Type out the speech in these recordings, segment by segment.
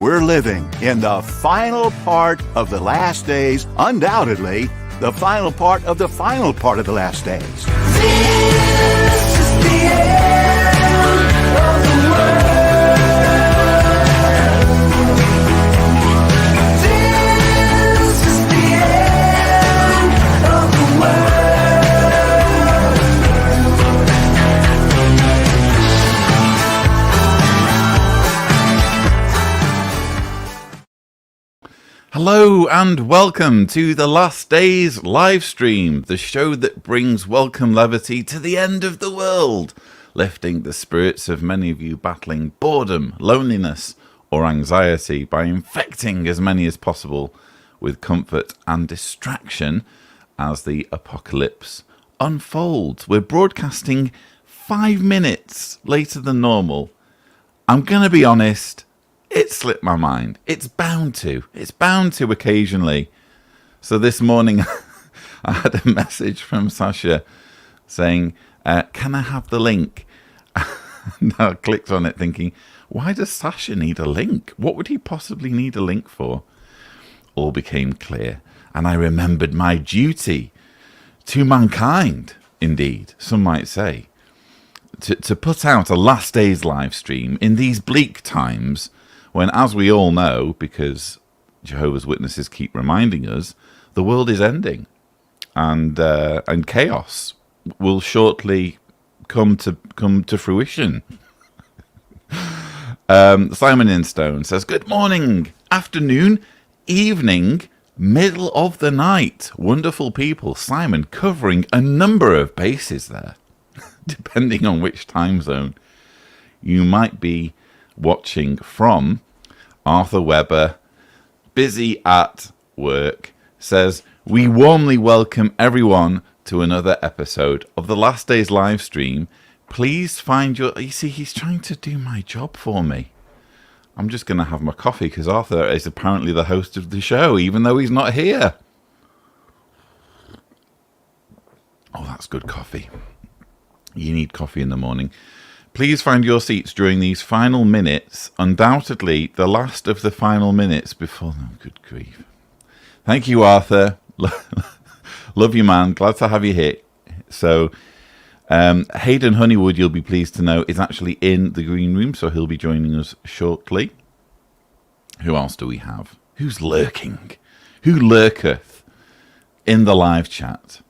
We're living in the final part of the last days, undoubtedly the final part of the final part of the last days. This is the end of the world. This is the end of the world. Hello and welcome to the Last Days Livestream, the show that brings welcome levity to the end of the world, lifting the spirits of many of you battling boredom, loneliness or anxiety by infecting as many as possible with comfort and distraction as the apocalypse unfolds. We're broadcasting 5 minutes later than normal. I'm going to be honest, it slipped my mind. It's bound to. It's bound to occasionally. So this morning, I had a message from Sasha saying, can I have the link? And I clicked on it thinking, why does Sasha need a link? What would he possibly need a link for? All became clear. And I remembered my duty to mankind, indeed, some might say, to put out a Last Days live stream in these bleak times when, as we all know, because Jehovah's Witnesses keep reminding us, the world is ending, and chaos will shortly come to fruition. Simon Instone says, "Good morning, afternoon, evening, middle of the night. Wonderful people." Simon covering a number of bases there, depending on which time zone you might be watching from. Arthur Weber, busy at work, says, "We warmly welcome everyone to another episode of the Last Days live stream. Please find your..." You see, he's trying to do my job for me. I'm just going to have my coffee because Arthur is apparently the host of the show, even though he's not here. Oh, that's good coffee. You need coffee in the morning. Please find your seats during these final minutes, undoubtedly the last of the final minutes before... Oh, good grief. Thank you, Arthur. Love you, man. Glad to have you here. So, Hayden Honeywood, you'll be pleased to know, is actually in the green room, so he'll be joining us shortly. Who else do we have? Who's lurking? Who lurketh in the live chat?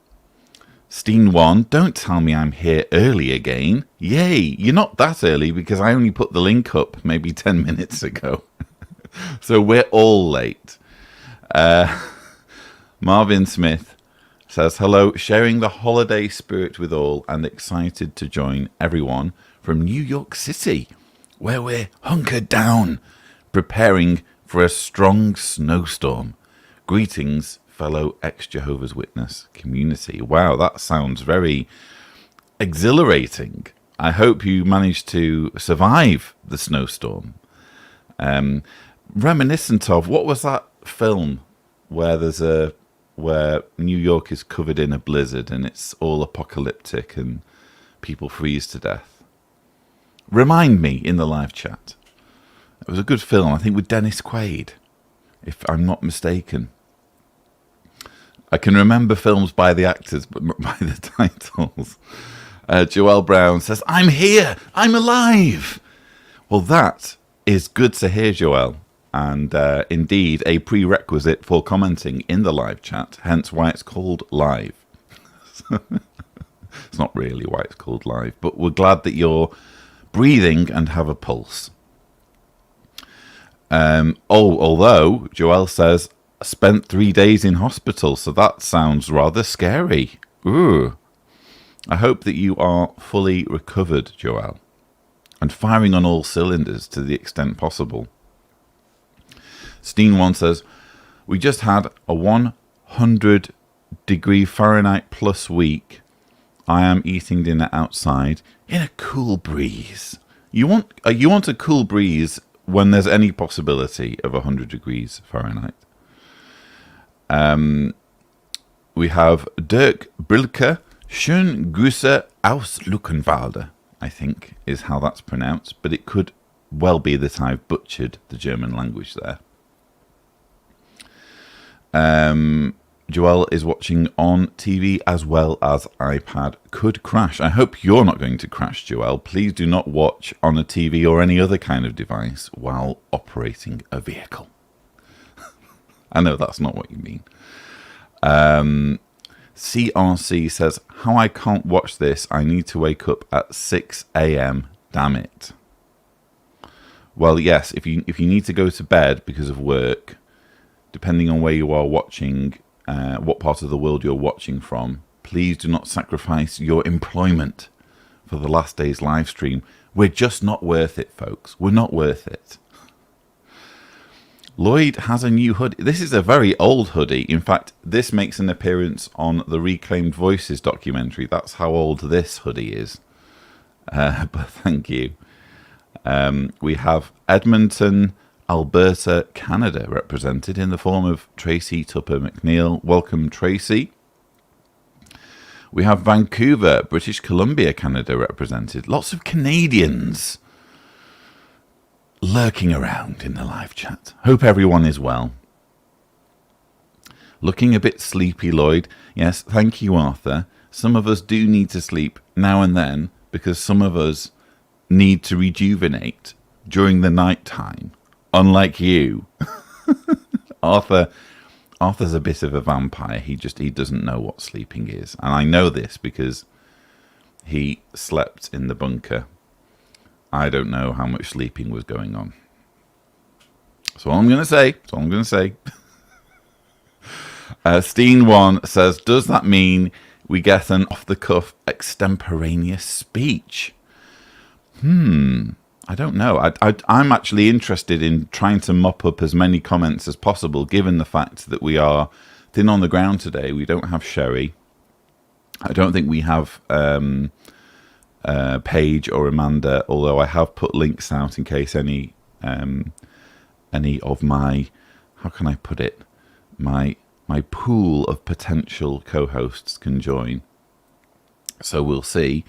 Steen1, don't tell me I'm here early again. Yay, you're not that early because I only put the link up maybe 10 minutes ago. So we're all late. Marvin Smith says, "Hello, sharing the holiday spirit with all and excited to join everyone from New York City, where we're hunkered down, preparing for a strong snowstorm. Greetings, fellow ex-Jehovah's Witness community." Wow, that sounds very exhilarating. I hope you managed to survive the snowstorm. Reminiscent of, what was that film where where New York is covered in a blizzard and it's all apocalyptic and people freeze to death? Remind me in the live chat. It was a good film, I think, with Dennis Quaid, if I'm not mistaken. I can remember films by the actors, but not by the titles. Joelle Brown says, "I'm here. I'm alive." Well, that is good to hear, Joelle. And indeed, a prerequisite for commenting in the live chat, hence why it's called live. It's not really why it's called live, but we're glad that you're breathing and have a pulse. Although, Joelle says, "Spent 3 days in hospital," so that sounds rather scary. Ooh. I hope that you are fully recovered, Joelle, and firing on all cylinders to the extent possible. Steen1 says, "We just had a 100-degree Fahrenheit plus week. I am eating dinner outside in a cool breeze." You want a cool breeze when there's any possibility of 100 degrees Fahrenheit. We have Dirk Brilke, "Schön Grüße aus Luckenwalde," I think is how that's pronounced, but it could well be that I've butchered the German language there. Joelle is watching on TV as well as iPad. Could crash. I hope you're not going to crash, Joelle. Please do not watch on a TV or any other kind of device while operating a vehicle. I know that's not what you mean. CRC says, how I can't watch this. I need to wake up at 6 a.m. Damn it. Well, yes, if you need to go to bed because of work, depending on where you are watching, what part of the world you're watching from, please do not sacrifice your employment for the last day's live stream. We're just not worth it, folks. We're not worth it. Lloyd has a new hoodie. This is a very old hoodie. In fact, this makes an appearance on the Reclaimed Voices documentary. That's how old this hoodie is. But thank you. We have Edmonton, Alberta, Canada represented in the form of Tracy Tupper McNeil. Welcome, Tracy. We have Vancouver, British Columbia, Canada represented. Lots of Canadians lurking around in the live chat. Hope everyone is well. Looking a bit sleepy, Lloyd. Yes, thank you, Arthur. Some of us do need to sleep now and then because some of us need to rejuvenate during the night time. Unlike you. Arthur's a bit of a vampire. He doesn't know what sleeping is. And I know this because he slept in the bunker. I don't know how much sleeping was going on. So all I'm going to say. Steen1 says, does that mean we get an off-the-cuff extemporaneous speech? I don't know. I'm actually interested in trying to mop up as many comments as possible, given the fact that we are thin on the ground today. We don't have Sherry. I don't think we have Paige or Amanda, although I have put links out in case any of my, how can I put it, my pool of potential co-hosts can join. So we'll see.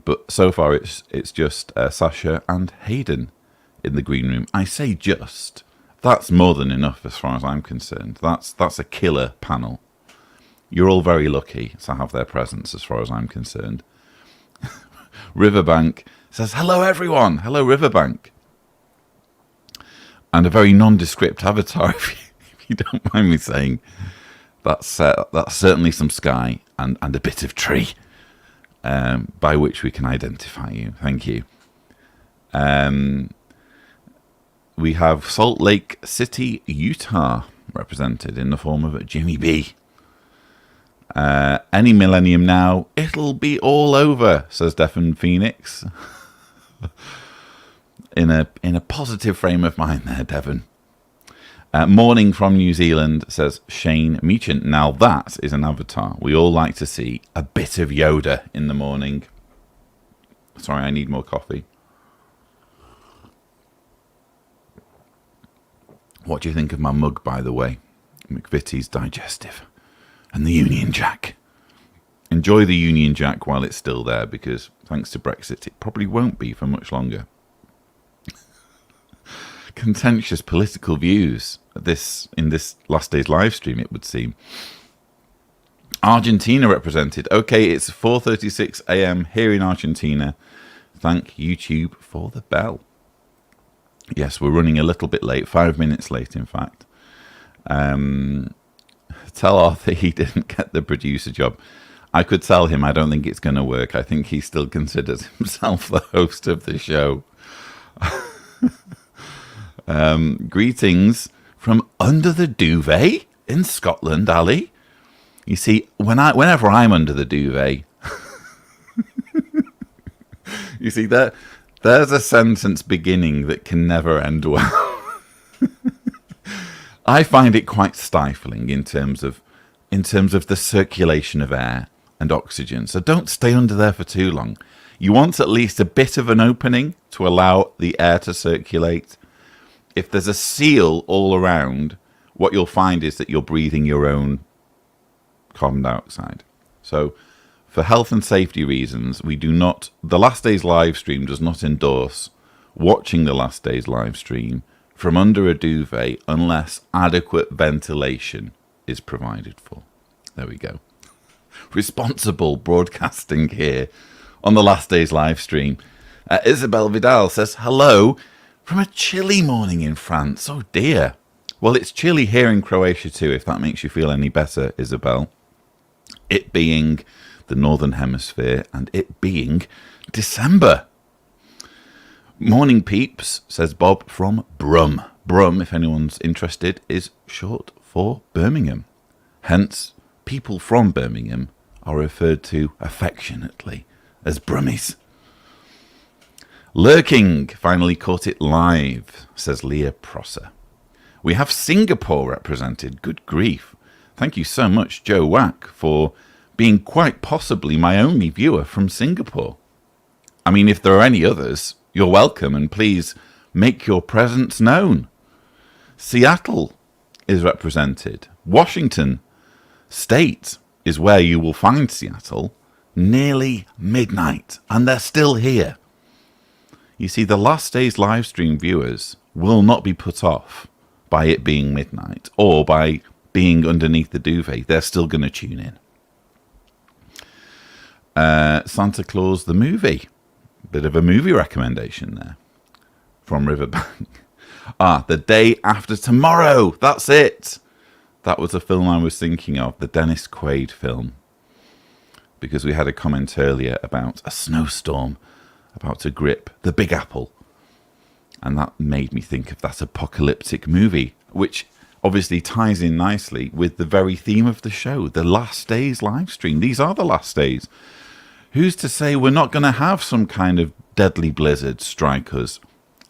But so far, it's just Sasha and Hayden in the green room. I say just. That's more than enough as far as I'm concerned. That's a killer panel. You're all very lucky to have their presence as far as I'm concerned. Riverbank says, hello, everyone. Hello, Riverbank. And a very nondescript avatar, if you don't mind me saying. That's certainly some sky and a bit of tree. By which we can identify you. Thank you. We have Salt Lake City, Utah, represented in the form of Jimmy B. Any millennium now, it'll be all over, says Defin Phoenix. in a positive frame of mind there, Devon. Morning from New Zealand, says Shane Meachant. Now that is an avatar. We all like to see a bit of Yoda in the morning. Sorry, I need more coffee. What do you think of my mug, by the way? McVitie's Digestive. And the Union Jack. Enjoy the Union Jack while it's still there, because thanks to Brexit, it probably won't be for much longer. Contentious political views in this last day's live stream, it would seem. Argentina represented. Okay, it's 4:36 a.m. here in Argentina. Thank YouTube for the bell. Yes, we're running a little bit late, 5 minutes late, in fact. Tell Arthur he didn't get the producer job. I could tell him I don't think it's going to work. I think he still considers himself the host of the show. Greetings from under the duvet in Scotland, Ali. You see, whenever I'm under the duvet, you see there's a sentence beginning that can never end well. I find it quite stifling in terms of the circulation of air and oxygen. So don't stay under there for too long. You want at least a bit of an opening to allow the air to circulate. If there's a seal all around, what you'll find is that you're breathing your own carbon dioxide. So for health and safety reasons, the last day's live stream does not endorse watching the last day's live stream from under a duvet unless adequate ventilation is provided for. There we go. Responsible broadcasting here on the last day's live stream. Isabel Vidal says hello from a chilly morning in France. Oh dear. Well, it's chilly here in Croatia too, if that makes you feel any better, Isabel. It being the Northern Hemisphere and it being December. Morning peeps, says Bob from Brum. Brum, if anyone's interested, is short for Birmingham. Hence, people from Birmingham are referred to affectionately as Brummies. Lurking finally caught it live, says Leah Prosser. We have Singapore represented. Good grief. Thank you so much, Joe Wack, for being quite possibly my only viewer from Singapore. I mean, if there are any others, you're welcome, and please make your presence known. Seattle is represented. Washington State is where you will find Seattle. Nearly midnight, and they're still here. You see, the last day's live stream viewers will not be put off by it being midnight or by being underneath the duvet. They're still going to tune in. Santa Claus the movie. Bit of a movie recommendation there from Riverbank. The Day After Tomorrow. That's it. That was a film I was thinking of, the Dennis Quaid film. Because we had a comment earlier about a snowstorm about to grip the Big Apple. And that made me think of that apocalyptic movie, which obviously ties in nicely with the very theme of the show, the last day's live stream. These are the last days. Who's to say we're not going to have some kind of deadly blizzard strike us,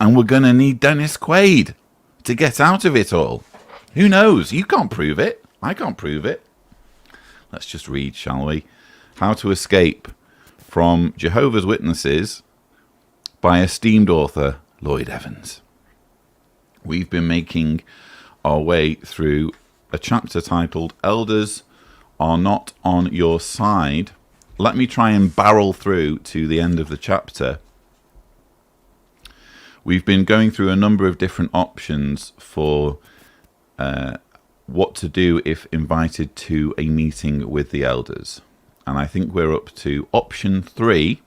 and we're going to need Dennis Quaid to get out of it all? Who knows? You can't prove it. I can't prove it. Let's just read, shall we? How to Escape from Jehovah's Witnesses by esteemed author Lloyd Evans. We've been making our way through a chapter titled Elders Are Not on Your Side. Let me try and barrel through to the end of the chapter. We've been going through a number of different options for what to do if invited to a meeting with the elders. And I think we're up to option 3,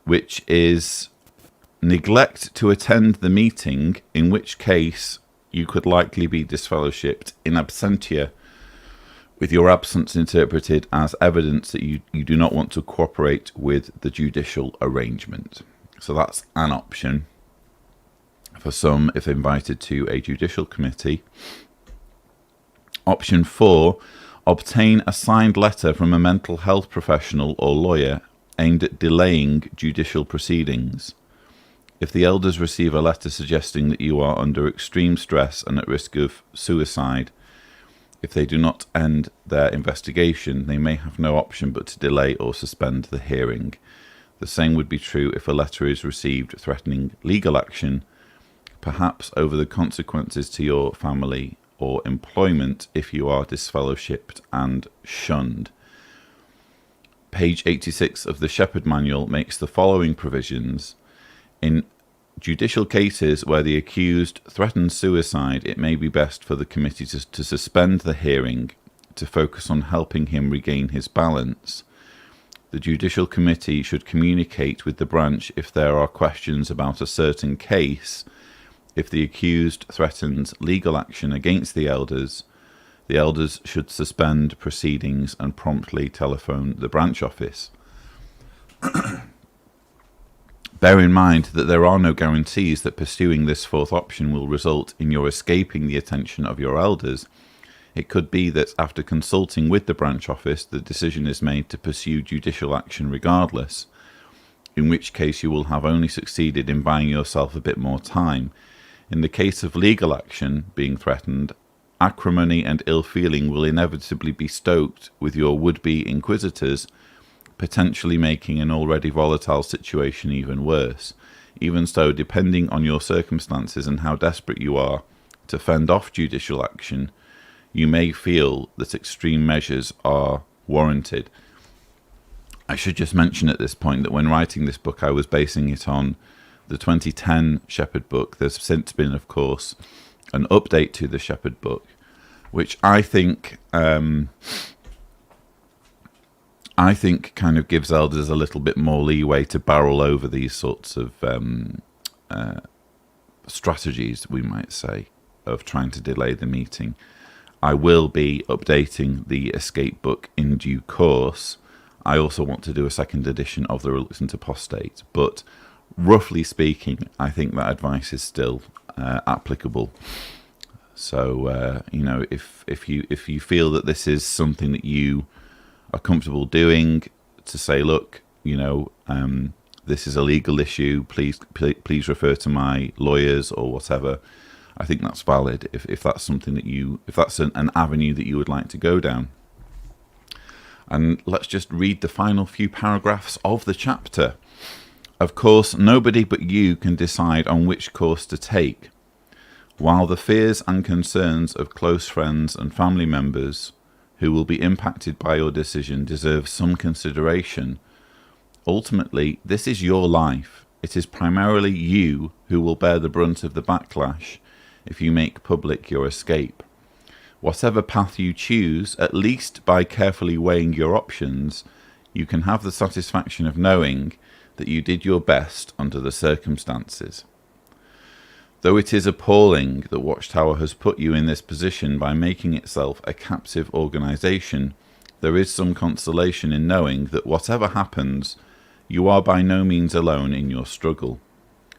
which is neglect to attend the meeting, in which case you could likely be disfellowshipped in absentia, with your absence interpreted as evidence that you do not want to cooperate with the judicial arrangement. So that's an option for some if invited to a judicial committee. Option 4, obtain a signed letter from a mental health professional or lawyer aimed at delaying judicial proceedings. If the elders receive a letter suggesting that you are under extreme stress and at risk of suicide, if they do not end their investigation, they may have no option but to delay or suspend the hearing. The same would be true if a letter is received threatening legal action, perhaps over the consequences to your family or employment if you are disfellowshipped and shunned. Page 86 of the Shepherd Manual makes the following provisions. In judicial cases where the accused threatens suicide, it may be best for the committee to suspend the hearing to focus on helping him regain his balance. The judicial committee should communicate with the branch if there are questions about a certain case. If the accused threatens legal action against the elders should suspend proceedings and promptly telephone the branch office. Bear in mind that there are no guarantees that pursuing this fourth option will result in your escaping the attention of your elders. It could be that after consulting with the branch office, the decision is made to pursue judicial action regardless, in which case you will have only succeeded in buying yourself a bit more time. In the case of legal action being threatened, acrimony and ill feeling will inevitably be stoked with your would-be inquisitors, potentially making an already volatile situation even worse. Even so, depending on your circumstances and how desperate you are to fend off judicial action, you may feel that extreme measures are warranted. I should just mention at this point that when writing this book, I was basing it on the 2010 Shepherd book. There's since been, of course, an update to the Shepherd book, which I think kind of gives elders a little bit more leeway to barrel over these sorts of strategies, we might say, of trying to delay the meeting. I will be updating the Escape book in due course. I also want to do a second edition of The Reluctant Apostate, but roughly speaking, I think that advice is still applicable. So, if you feel that this is something that you are comfortable doing, to say, look, this is a legal issue, please refer to my lawyers or whatever. I think that's valid if that's something that if that's an avenue that you would like to go down. And let's just read the final few paragraphs of the chapter. Of course, nobody but you can decide on which course to take. While the fears and concerns of close friends and family members who will be impacted by your decision deserve some consideration, ultimately, this is your life. It is primarily you who will bear the brunt of the backlash if you make public your escape. Whatever path you choose, at least by carefully weighing your options, you can have the satisfaction of knowing that you did your best under the circumstances. Though it is appalling that Watchtower has put you in this position by making itself a captive organisation, there is some consolation in knowing that whatever happens, you are by no means alone in your struggle.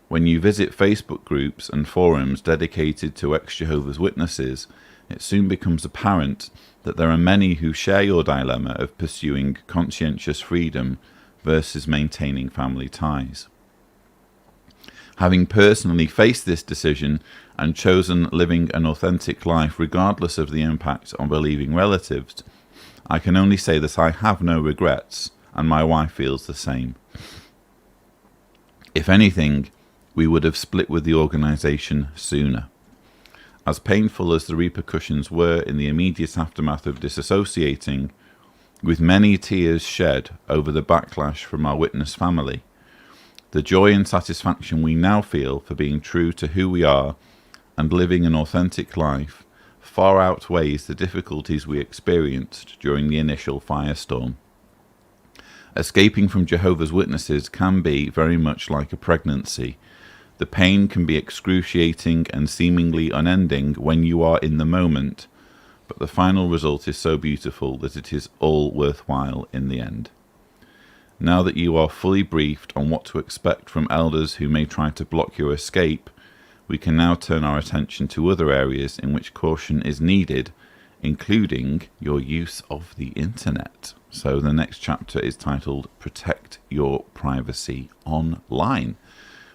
When you visit Facebook groups and forums dedicated to ex-Jehovah's Witnesses, it soon becomes apparent that there are many who share your dilemma of pursuing conscientious freedom versus maintaining family ties. Having personally faced this decision and chosen living an authentic life regardless of the impact on believing relatives, I can only say that I have no regrets, and my wife feels the same. If anything, we would have split with the organisation sooner. As painful as the repercussions were in the immediate aftermath of disassociating, with many tears shed over the backlash from our witness family, the joy and satisfaction we now feel for being true to who we are and living an authentic life far outweighs the difficulties we experienced during the initial firestorm. Escaping from Jehovah's Witnesses can be very much like a pregnancy. The pain can be excruciating and seemingly unending when you are in the moment, but the final result is so beautiful that it is all worthwhile in the end. Now that you are fully briefed on what to expect from elders who may try to block your escape, we can now turn our attention to other areas in which caution is needed, including your use of the internet. So the next chapter is titled Protect Your Privacy Online,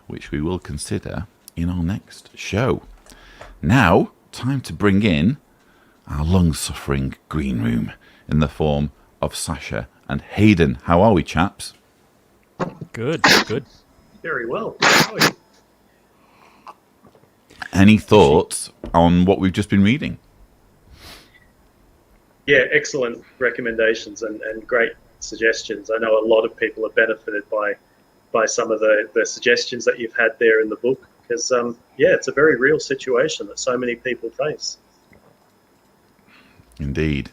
which we will consider in our next show. Now, time to bring in our long-suffering green room in the form of Sasha and Hayden. How are we, chaps? Good. Very well. How are you? Any thoughts on what we've just been reading? Yeah, excellent recommendations and great suggestions. I know a lot of people have benefited by some of the suggestions that you've had there in the book, because it's a very real situation that so many people face. Indeed.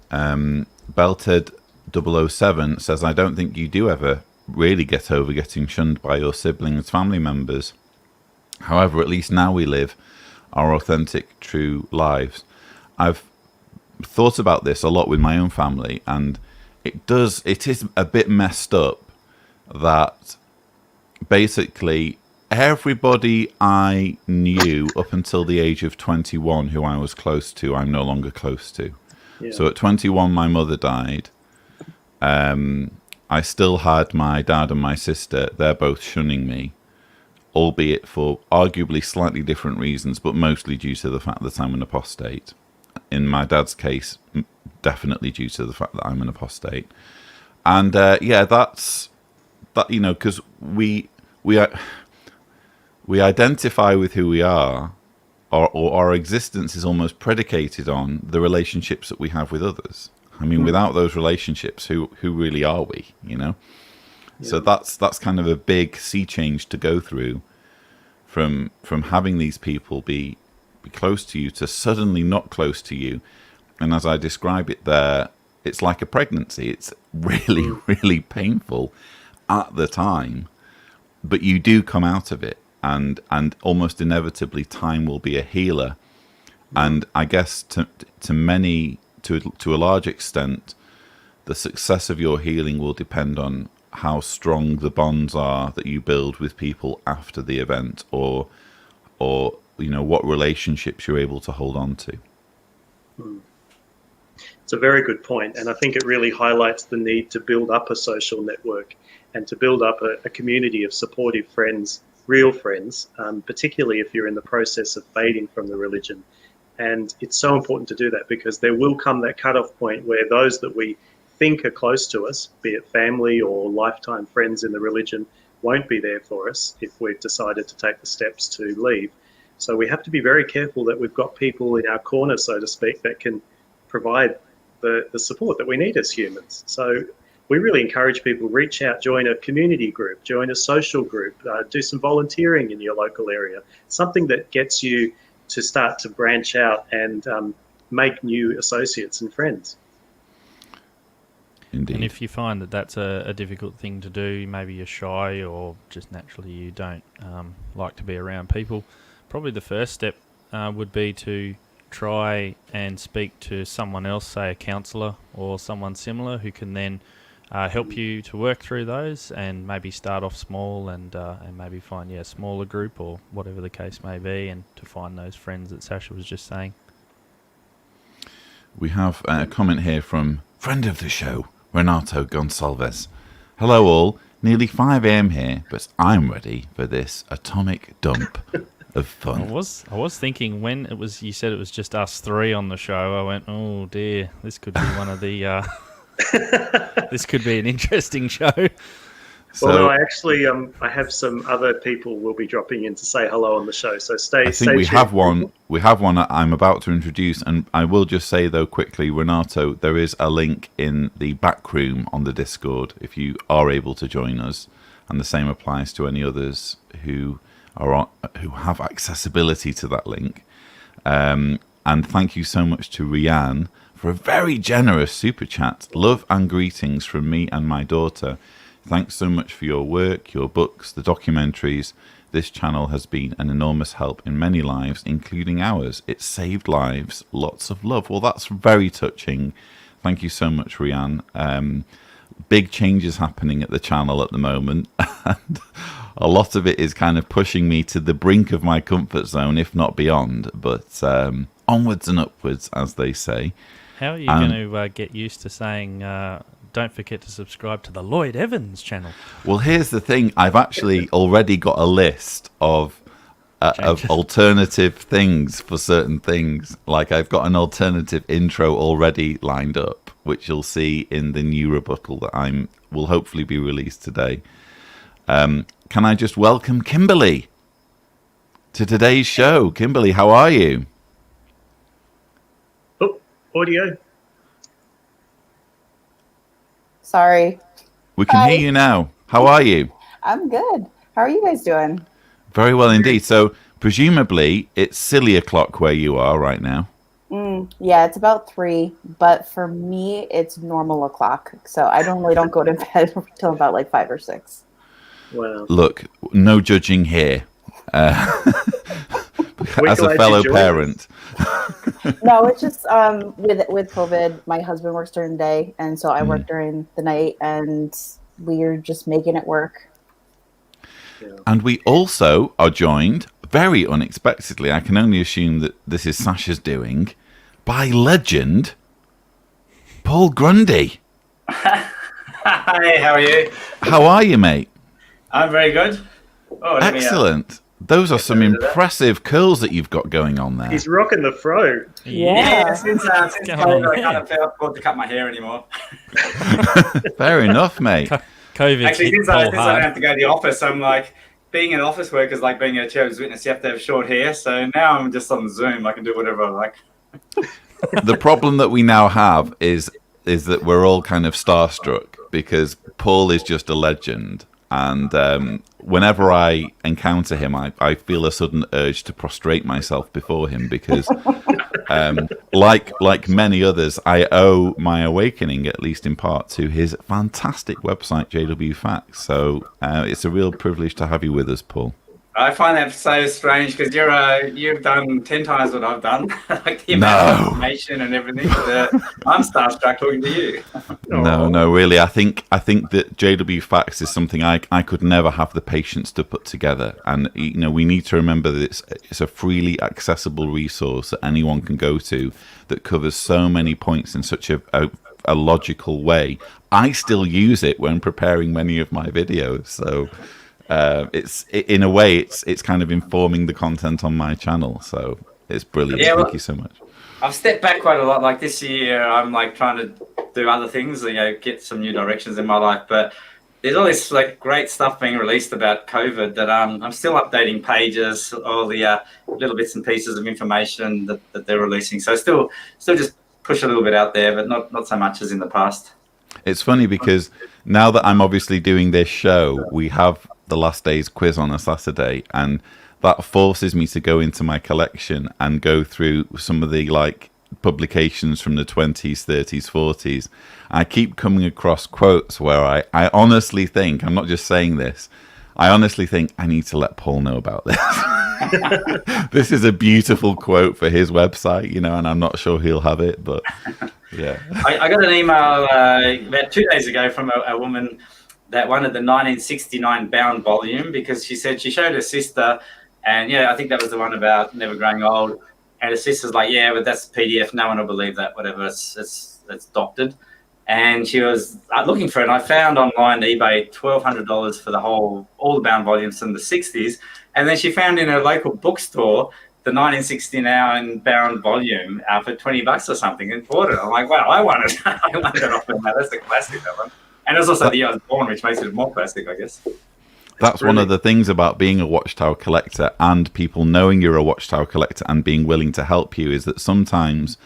Belted 007 says, I don't think you do ever really get over getting shunned by your siblings, family members. However, at least now we live our authentic, true lives. I've thought about this a lot with my own family, and it is a bit messed up that basically everybody I knew up until the age of 21 who I was close to, I'm no longer close to. Yeah. So at 21, my mother died. I still had my dad and my sister. They're both shunning me, albeit for arguably slightly different reasons, but mostly due to the fact that I'm an apostate. In my dad's case, definitely due to the fact that I'm an apostate. And that's that, because we identify with who we are, or our existence is almost predicated on the relationships that we have with others. I mean, without those relationships, who really are we? Yeah. So that's kind of a big sea change to go through. from having these people be close to you to suddenly not close to you. And as I describe it there, it's like a pregnancy. It's really, really painful at the time, but you do come out of it, and almost inevitably time will be a healer. And I guess to a large extent, the success of your healing will depend on how strong the bonds are that you build with people after the event, or what relationships you're able to hold on to. It's a very good point, and I think it really highlights the need to build up a social network and to build up a community of supportive friends, real friends, particularly if you're in the process of fading from the religion. And it's so important to do that, because there will come that cutoff point where those that we think are close to us, be it family or lifetime friends in the religion, won't be there for us if we've decided to take the steps to leave. So we have to be very careful that we've got people in our corner, so to speak, that can provide the support that we need as humans. So we really encourage people to reach out, join a community group, join a social group, do some volunteering in your local area, something that gets you to start to branch out and make new associates and friends. Indeed. And if you find that that's a difficult thing to do, maybe you're shy or just naturally you don't like to be around people, probably the first step would be to try and speak to someone else, say a counsellor or someone similar, who can then help you to work through those, and maybe start off small and maybe find a smaller group or whatever the case may be, and to find those friends that Sasha was just saying. We have a comment here from friend of the show, Renato Gonsalves. Hello all, nearly 5 a.m. here, but I'm ready for this atomic dump of fun. I was thinking, when you said it was just us three on the show, I went, oh dear, this could be one of the this could be an interesting show. So, well, no, I actually I have some other people will be dropping in to say hello on the show, so stay. I think we have one. We have one I'm about to introduce, and I will just say though quickly, Renato, there is a link in the back room on the Discord if you are able to join us, and the same applies to any others who have accessibility to that link. And thank you so much to Rianne for a very generous super chat. Love and greetings from me and my daughter. Thanks so much for your work, your books, the documentaries. This channel has been an enormous help in many lives, including ours. It saved lives. Lots of love. Well, that's very touching. Thank you so much, Rianne. Big changes happening at the channel at the moment, and a lot of it is kind of pushing me to the brink of my comfort zone, if not beyond. But onwards and upwards, as they say. How are you going to get used to saying, don't forget to subscribe to the Lloyd Evans channel? Well, here's the thing. I've actually already got a list of alternative things for certain things. Like, I've got an alternative intro already lined up, which you'll see in the new rebuttal that will hopefully be released today. Can I just welcome Kimberly to today's show? Kimberly, how are you? Oh, audio. Sorry. We can hear you now. How are you? I'm good. How are you guys doing? Very well indeed. So presumably it's silly o'clock where you are right now. Yeah, it's about 3, but for me it's normal o'clock. So I normally don't go to bed until about like 5 or 6. Wow. Look, no judging here. As a fellow parent. No, it's just with COVID, my husband works during the day, and so I work during the night, and we're just making it work. Yeah. And we also are joined, very unexpectedly, I can only assume that this is Sasha's doing, by legend Paul Grundy. Hi, how are you? How are you, mate? I'm very good. Oh, excellent. Those are some impressive curls that you've got going on there. He's rocking the fro. Yeah. Since COVID, I can't afford to cut my hair anymore. Fair enough, mate. Actually, since I don't have to go to the office, I'm like, being an office worker is like being a Jehovah's Witness. You have to have short hair. So now I'm just on Zoom. I can do whatever I like. The problem that we now have is that we're all kind of starstruck because Paul is just a legend. And whenever I encounter him, I feel a sudden urge to prostrate myself before him because, like many others, I owe my awakening, at least in part, to his fantastic website, JW Facts. So it's a real privilege to have you with us, Paul. I find that so strange because you've done 10 times what I've done, like the amount of information and everything. I'm starstruck talking to you. No, really. I think that JW Facts is something I could never have the patience to put together. And we need to remember that it's a freely accessible resource that anyone can go to that covers so many points in such a logical way. I still use it when preparing many of my videos, so. In a way, it's kind of informing the content on my channel, so it's brilliant. Yeah, Thank you so much. I've stepped back quite a lot. Like this year, I'm like trying to do other things, get some new directions in my life. But there's all this like great stuff being released about COVID that I'm still updating pages, all the little bits and pieces of information that they're releasing. So still just push a little bit out there, but not so much as in the past. It's funny because now that I'm obviously doing this show, we have the Last Days quiz on a Saturday, and that forces me to go into my collection and go through some of the like publications from the 20s, 30s, 40s. I keep coming across quotes where I honestly think, I'm not just saying this, I honestly think I need to let Paul know about this. This is a beautiful quote for his website, and I'm not sure he'll have it, but yeah. I got an email about 2 days ago from a woman that wanted the 1969 bound volume because she said she showed her sister, and I think that was the one about never growing old. And her sister's like, yeah, but that's PDF. No one will believe that. Whatever. It's doctored. And she was looking for it. And I found online eBay $1,200 for all the bound volumes from the 60s. And then she found in her local bookstore the 1969 bound volume for $20 or something and bought it. I'm like, wow, I want it. I want it off of that. That's a classic, that one. And it's also the year I was born, which makes it more classic, I guess. That's one of the things about being a Watchtower collector and people knowing you're a Watchtower collector and being willing to help you is that sometimes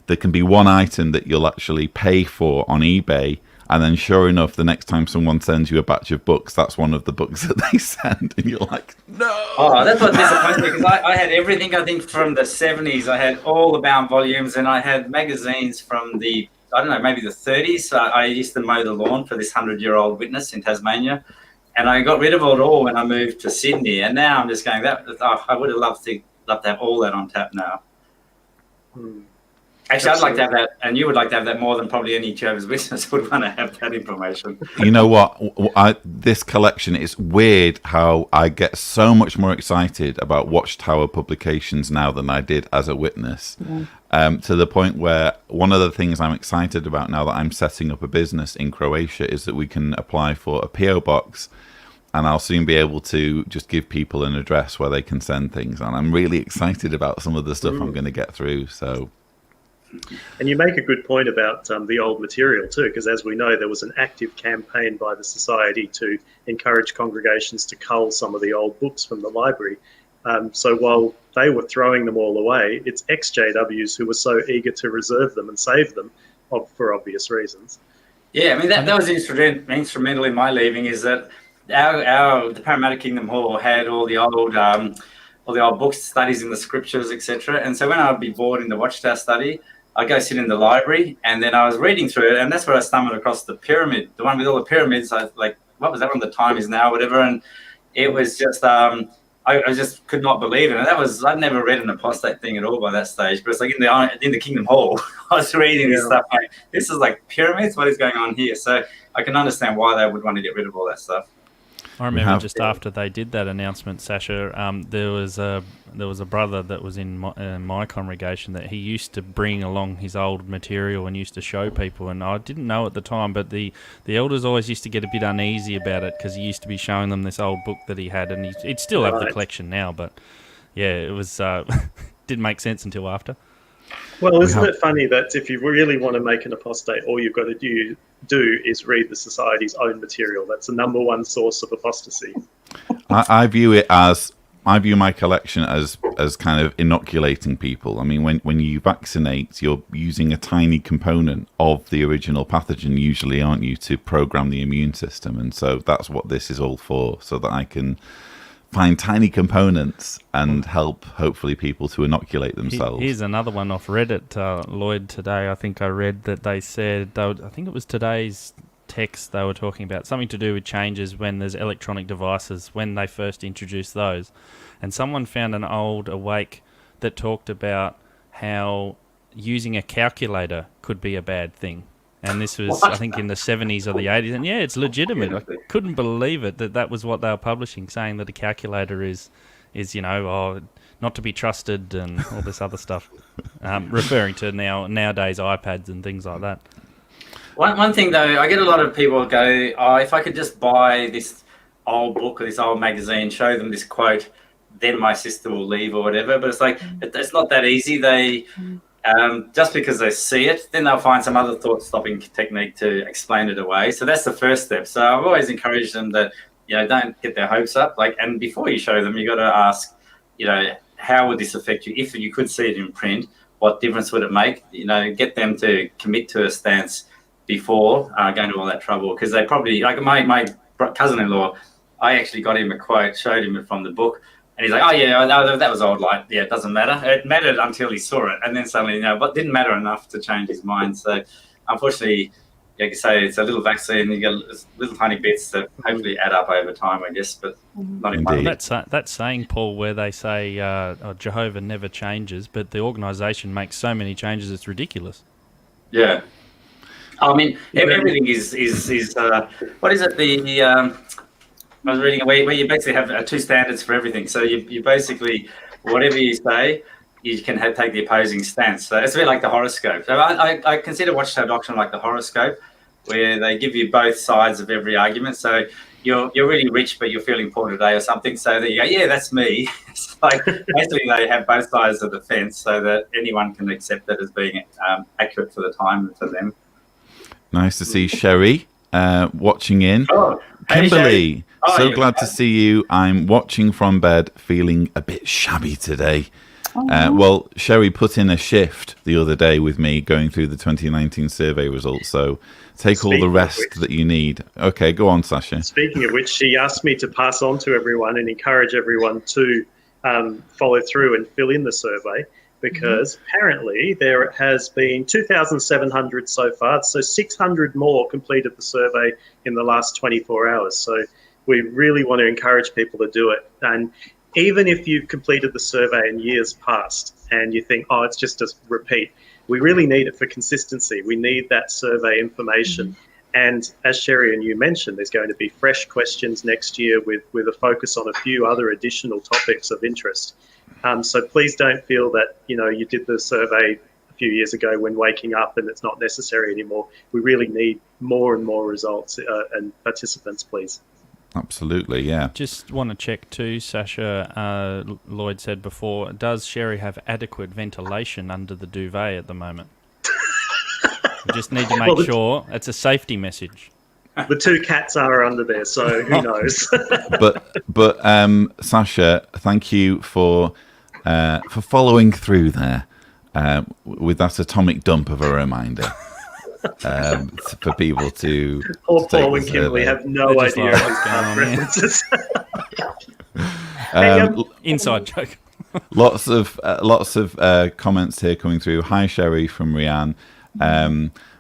there can be one item that you'll actually pay for on eBay, and then sure enough, the next time someone sends you a batch of books, that's one of the books that they send, and you're like, no! Oh, that's what disappoints me, because I had everything, I think, from the 70s. I had all the bound volumes, and I had magazines from the, I don't know, maybe the 30s. I used to mow the lawn for this 100-year-old witness in Tasmania. And I got rid of it all when I moved to Sydney. And now I'm just going, I would have loved to have all that on tap now. Actually, I'd like to have that, and you would like to have that more than probably any Jehovah's Witness would want to have that information. You know what? This collection, it's weird how I get so much more excited about Watchtower publications now than I did as a witness. To the point where one of the things I'm excited about now that I'm setting up a business in Croatia is that we can apply for a PO box, and I'll soon be able to just give people an address where they can send things. And I'm really excited about some of the stuff I'm going to get through. So, and you make a good point about the old material too, because as we know, there was an active campaign by the Society to encourage congregations to cull some of the old books from the library. So while they were throwing them all away, it's ex-JWs who were so eager to reserve them and save them for obvious reasons. Yeah, I mean, that was instrumental in my leaving, is that the Parramatta Kingdom Hall had all the old books, studies in the scriptures, etc. And so when I would be bored in the Watchtower study, I'd go sit in the library, and then I was reading through it, and that's where I stumbled across the pyramid, the one with all the pyramids. I was like, what was that one? The Time Is Now, whatever. And it was just, I just could not believe it. And I'd never read an apostate thing at all by that stage. But it's like in the Kingdom Hall, I was reading this stuff. Like, this is like pyramids. What is going on here? So I can understand why they would want to get rid of all that stuff. I remember just after they did that announcement, Sasha, there was a brother that was in my congregation that he used to bring along his old material and used to show people, and I didn't know at the time, but the elders always used to get a bit uneasy about it because he used to be showing them this old book that he had, and he'd still have the collection now, but yeah, it was didn't make sense until after. Well, isn't it funny that if you really want to make an apostate, all you've got to do is read the Society's own material? That's the number one source of apostasy. I view it as I view my collection as kind of inoculating people. I mean, when you vaccinate, you're using a tiny component of the original pathogen, usually, aren't you, to program the immune system? And so that's what this is all for, so that I can find tiny components and help, hopefully, people to inoculate themselves. Here's another one off Reddit, Lloyd, today. I think I read that they said, I think it was today's text they were talking about, something to do with changes when there's electronic devices, when they first introduced those. And someone found an old awake that talked about how using a calculator could be a bad thing. And this was, I think, in the 70s or the 80s. And yeah, it's legitimate. I couldn't believe it that was what they were publishing, saying that a calculator is not to be trusted and all this other stuff, referring to nowadays iPads and things like that. One thing, though, I get a lot of people go, oh, if I could just buy this old book or this old magazine, show them this quote, then my sister will leave or whatever. But it's like, it's not that easy. They... just because they see it, then they'll find some other thought-stopping technique to explain it away. So that's the first step. So I've always encouraged them that, don't get their hopes up. And before you show them, you got to ask, how would this affect you? If you could see it in print, what difference would it make? Get them to commit to a stance before going to all that trouble. Because they probably, like my cousin-in-law, I actually got him a quote, showed him it from the book. And he's like, oh, yeah, no, that was old. It doesn't matter. It mattered until he saw it. And then suddenly, but didn't matter enough to change his mind. So, unfortunately, like you say, it's a little vaccine. You get little tiny bits that hopefully add up over time, I guess, but not in one. That's saying, Paul, where they say Jehovah never changes, but the organisation makes so many changes, it's ridiculous. Yeah. I mean, everything is what is it, I was reading where you basically have two standards for everything. So you basically, whatever you say, you can take the opposing stance. So it's a bit like the horoscope. So I consider Watchtower Doctrine like the horoscope, where they give you both sides of every argument. So you're really rich, but you're feeling poor today or something. So that you go, yeah, that's me. It's like basically they have both sides of the fence so that anyone can accept that as being accurate for the time for them. Nice to see Sherry watching in. Oh, hey, Kimberly. So glad to see you. I'm watching from bed, feeling a bit shabby today. Well, Sherry put in a shift the other day with me going through the 2019 survey results. So take all the rest that you need. Okay, go on, Sasha. Speaking of which, she asked me to pass on to everyone and encourage everyone to follow through and fill in the survey, because apparently there has been 2,700 so far. So 600 more completed the survey in the last 24 hours. So we really want to encourage people to do it. And even if you've completed the survey in years past and you think, oh, it's just a repeat, we really need it for consistency. We need that survey information. And as Sherry and you mentioned, there's going to be fresh questions next year with a focus on a few other additional topics of interest. So please don't feel that, you did the survey a few years ago when waking up and it's not necessary anymore. We really need more and more results and participants, please. Absolutely, yeah. Just want to check too, Sasha. Lloyd said before, does Sherry have adequate ventilation under the duvet at the moment? We just need to make sure it's a safety message. The two cats are under there, so who knows? but Sasha, thank you for following through there with that atomic dump of a reminder. For people to Paul and Kimberly have no idea what's going on. Inside joke. lots of comments here coming through. Hi, Sherry from Rianne.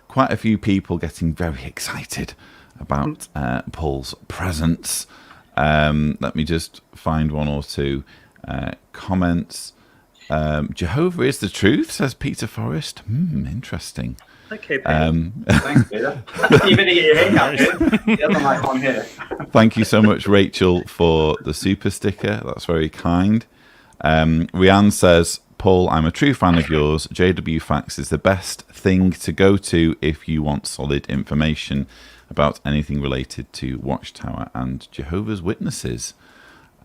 Quite a few people getting very excited about Paul's presence. Let me just find one or two comments. Jehovah is the truth, says Peter Forrest. Interesting. Okay, thanks, Peter. You better get your haircut, dude. The other mic on here. Thank you so much, Rachel, for the super sticker. That's very kind. Rianne says, Paul, I'm a true fan of yours. JW Facts is the best thing to go to if you want solid information about anything related to Watchtower and Jehovah's Witnesses.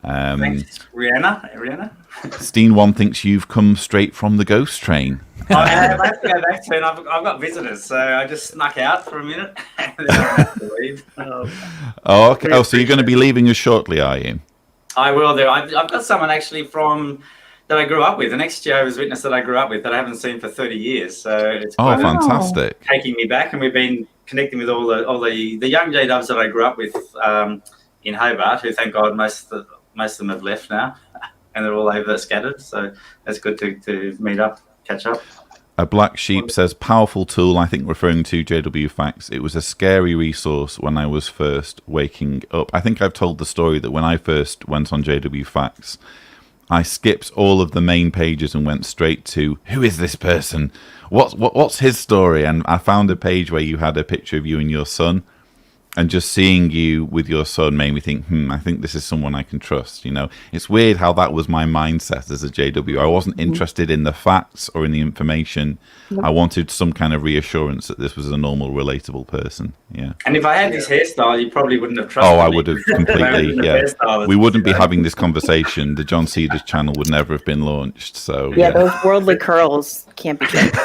Thanks, Rihanna. Steen One thinks you've come straight from the ghost train. I have to go back to it. I've got visitors, so I just snuck out for a minute and then I have to leave. Oh, okay. Oh, so you're going to be leaving us shortly, are you? I will do. I've got someone actually that I grew up with, an ex-Jehovah's Witness that I grew up with that I haven't seen for 30 years. So it's quite fantastic. taking me back, and we've been connecting with all the young J-dubs that I grew up with in Hobart, who, thank God, most of them have left now, and they're all over scattered. So it's good to meet up, catch up. A Black Sheep says, powerful tool, I think referring to JW Facts. It was a scary resource when I was first waking up. I think I've told the story that when I first went on JW Facts, I skipped all of the main pages and went straight to, who is this person? What's his story? And I found a page where you had a picture of you and your son. And just seeing you with your son made me think, I think this is someone I can trust. You know, it's weird how that was my mindset as a JW. I wasn't interested in the facts or in the information. I wanted some kind of reassurance that this was a normal, relatable person. Yeah. And if I had this hairstyle, you probably wouldn't have trusted me. Oh, I would have completely, yeah. We wouldn't be having this conversation. The John Cedars channel would never have been launched. So yeah, those worldly curls can't be changed.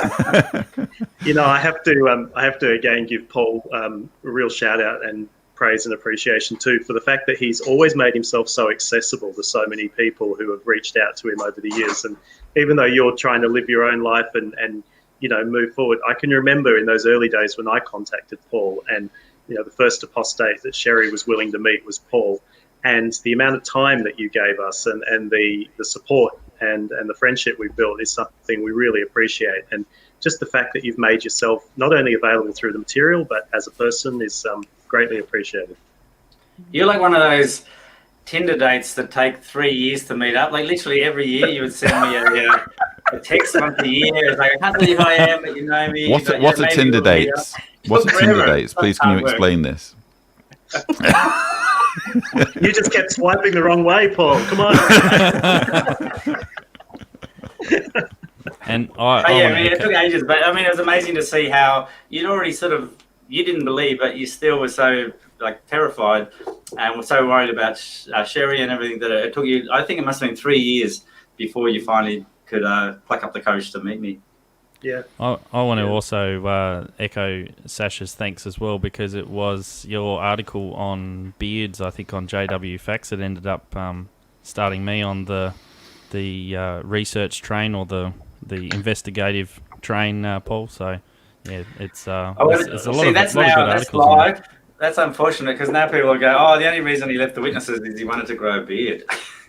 You know, I have to again give Paul a real shout out and praise and appreciation too for the fact that he's always made himself so accessible to so many people who have reached out to him over the years. And even though you're trying to live your own life and you know, move forward, I can remember in those early days when I contacted Paul, and you know, the first apostate that Sherry was willing to meet was Paul, and the amount of time that you gave us and the support and the friendship we've built is something we really appreciate. And just the fact that you've made yourself not only available through the material, but as a person is greatly appreciated. You're like one of those Tinder dates that take 3 years to meet up. Like literally every year you would send me a text once a year. It's like, I can't believe who I am, but you know me. What's a Tinder date? What's a Tinder date? Please can you explain this? You just kept swiping the wrong way, Paul. Come on. And it took ages, but I mean, it was amazing to see how you'd already you didn't believe, but you still were so like terrified and were so worried about Sherry and everything that it took you. I think it must have been 3 years before you finally could pluck up the courage to meet me. Yeah. I want to also echo Sasha's thanks as well, because it was your article on beards, I think on JW Facts, that ended up starting me on the research train or the investigative train, Paul. So yeah, it's a lot of good articles. Live. That's unfortunate, because now people will go, oh, the only reason he left the witnesses is he wanted to grow a beard.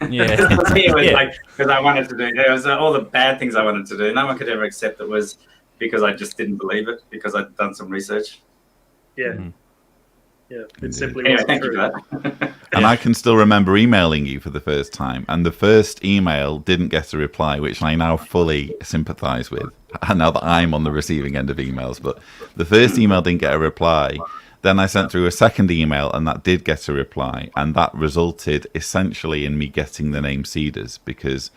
Yeah. For me, it was like, because I wanted to do, there was all the bad things I wanted to do. No one could ever accept it was because I just didn't believe it, because I'd done some research. Yeah. Mm-hmm. Yeah, it simply anyway, wasn't thank true. you for that. And I can still remember emailing you for the first time, and the first email didn't get a reply, which I now fully sympathise with, now that I'm on the receiving end of emails. But the first email didn't get a reply. Then I sent through a second email, and that did get a reply, and that resulted essentially in me getting the name Cedars, because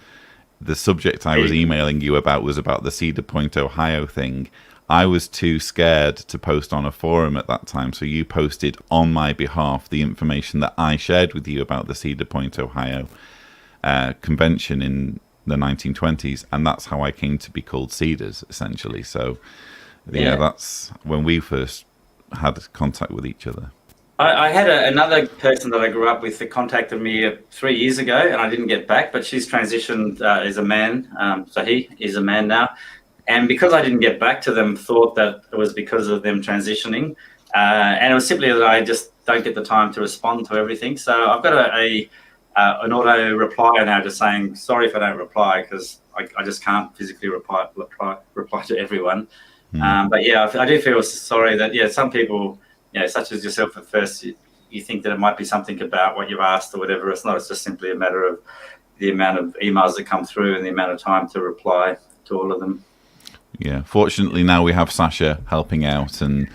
the subject I was emailing you about was about the Cedar Point, Ohio thing. I was too scared to post on a forum at that time, so you posted on my behalf the information that I shared with you about the Cedar Point, Ohio convention in the 1920s, and that's how I came to be called Cedars, essentially. So, yeah, that's when we first had contact with each other. I had another person that I grew up with that contacted me 3 years ago, and I didn't get back, but she's transitioned as a man, so he is a man now. And because I didn't get back to them, thought that it was because of them transitioning. And it was simply that I just don't get the time to respond to everything. So I've got an auto reply now just saying, sorry if I don't reply, because I just can't physically reply to everyone. But yeah, I do feel sorry that, some people, such as yourself at first, you think that it might be something about what you've asked or whatever. It's not. It's just simply a matter of the amount of emails that come through and the amount of time to reply to all of them. Yeah, fortunately now we have Sasha helping out, and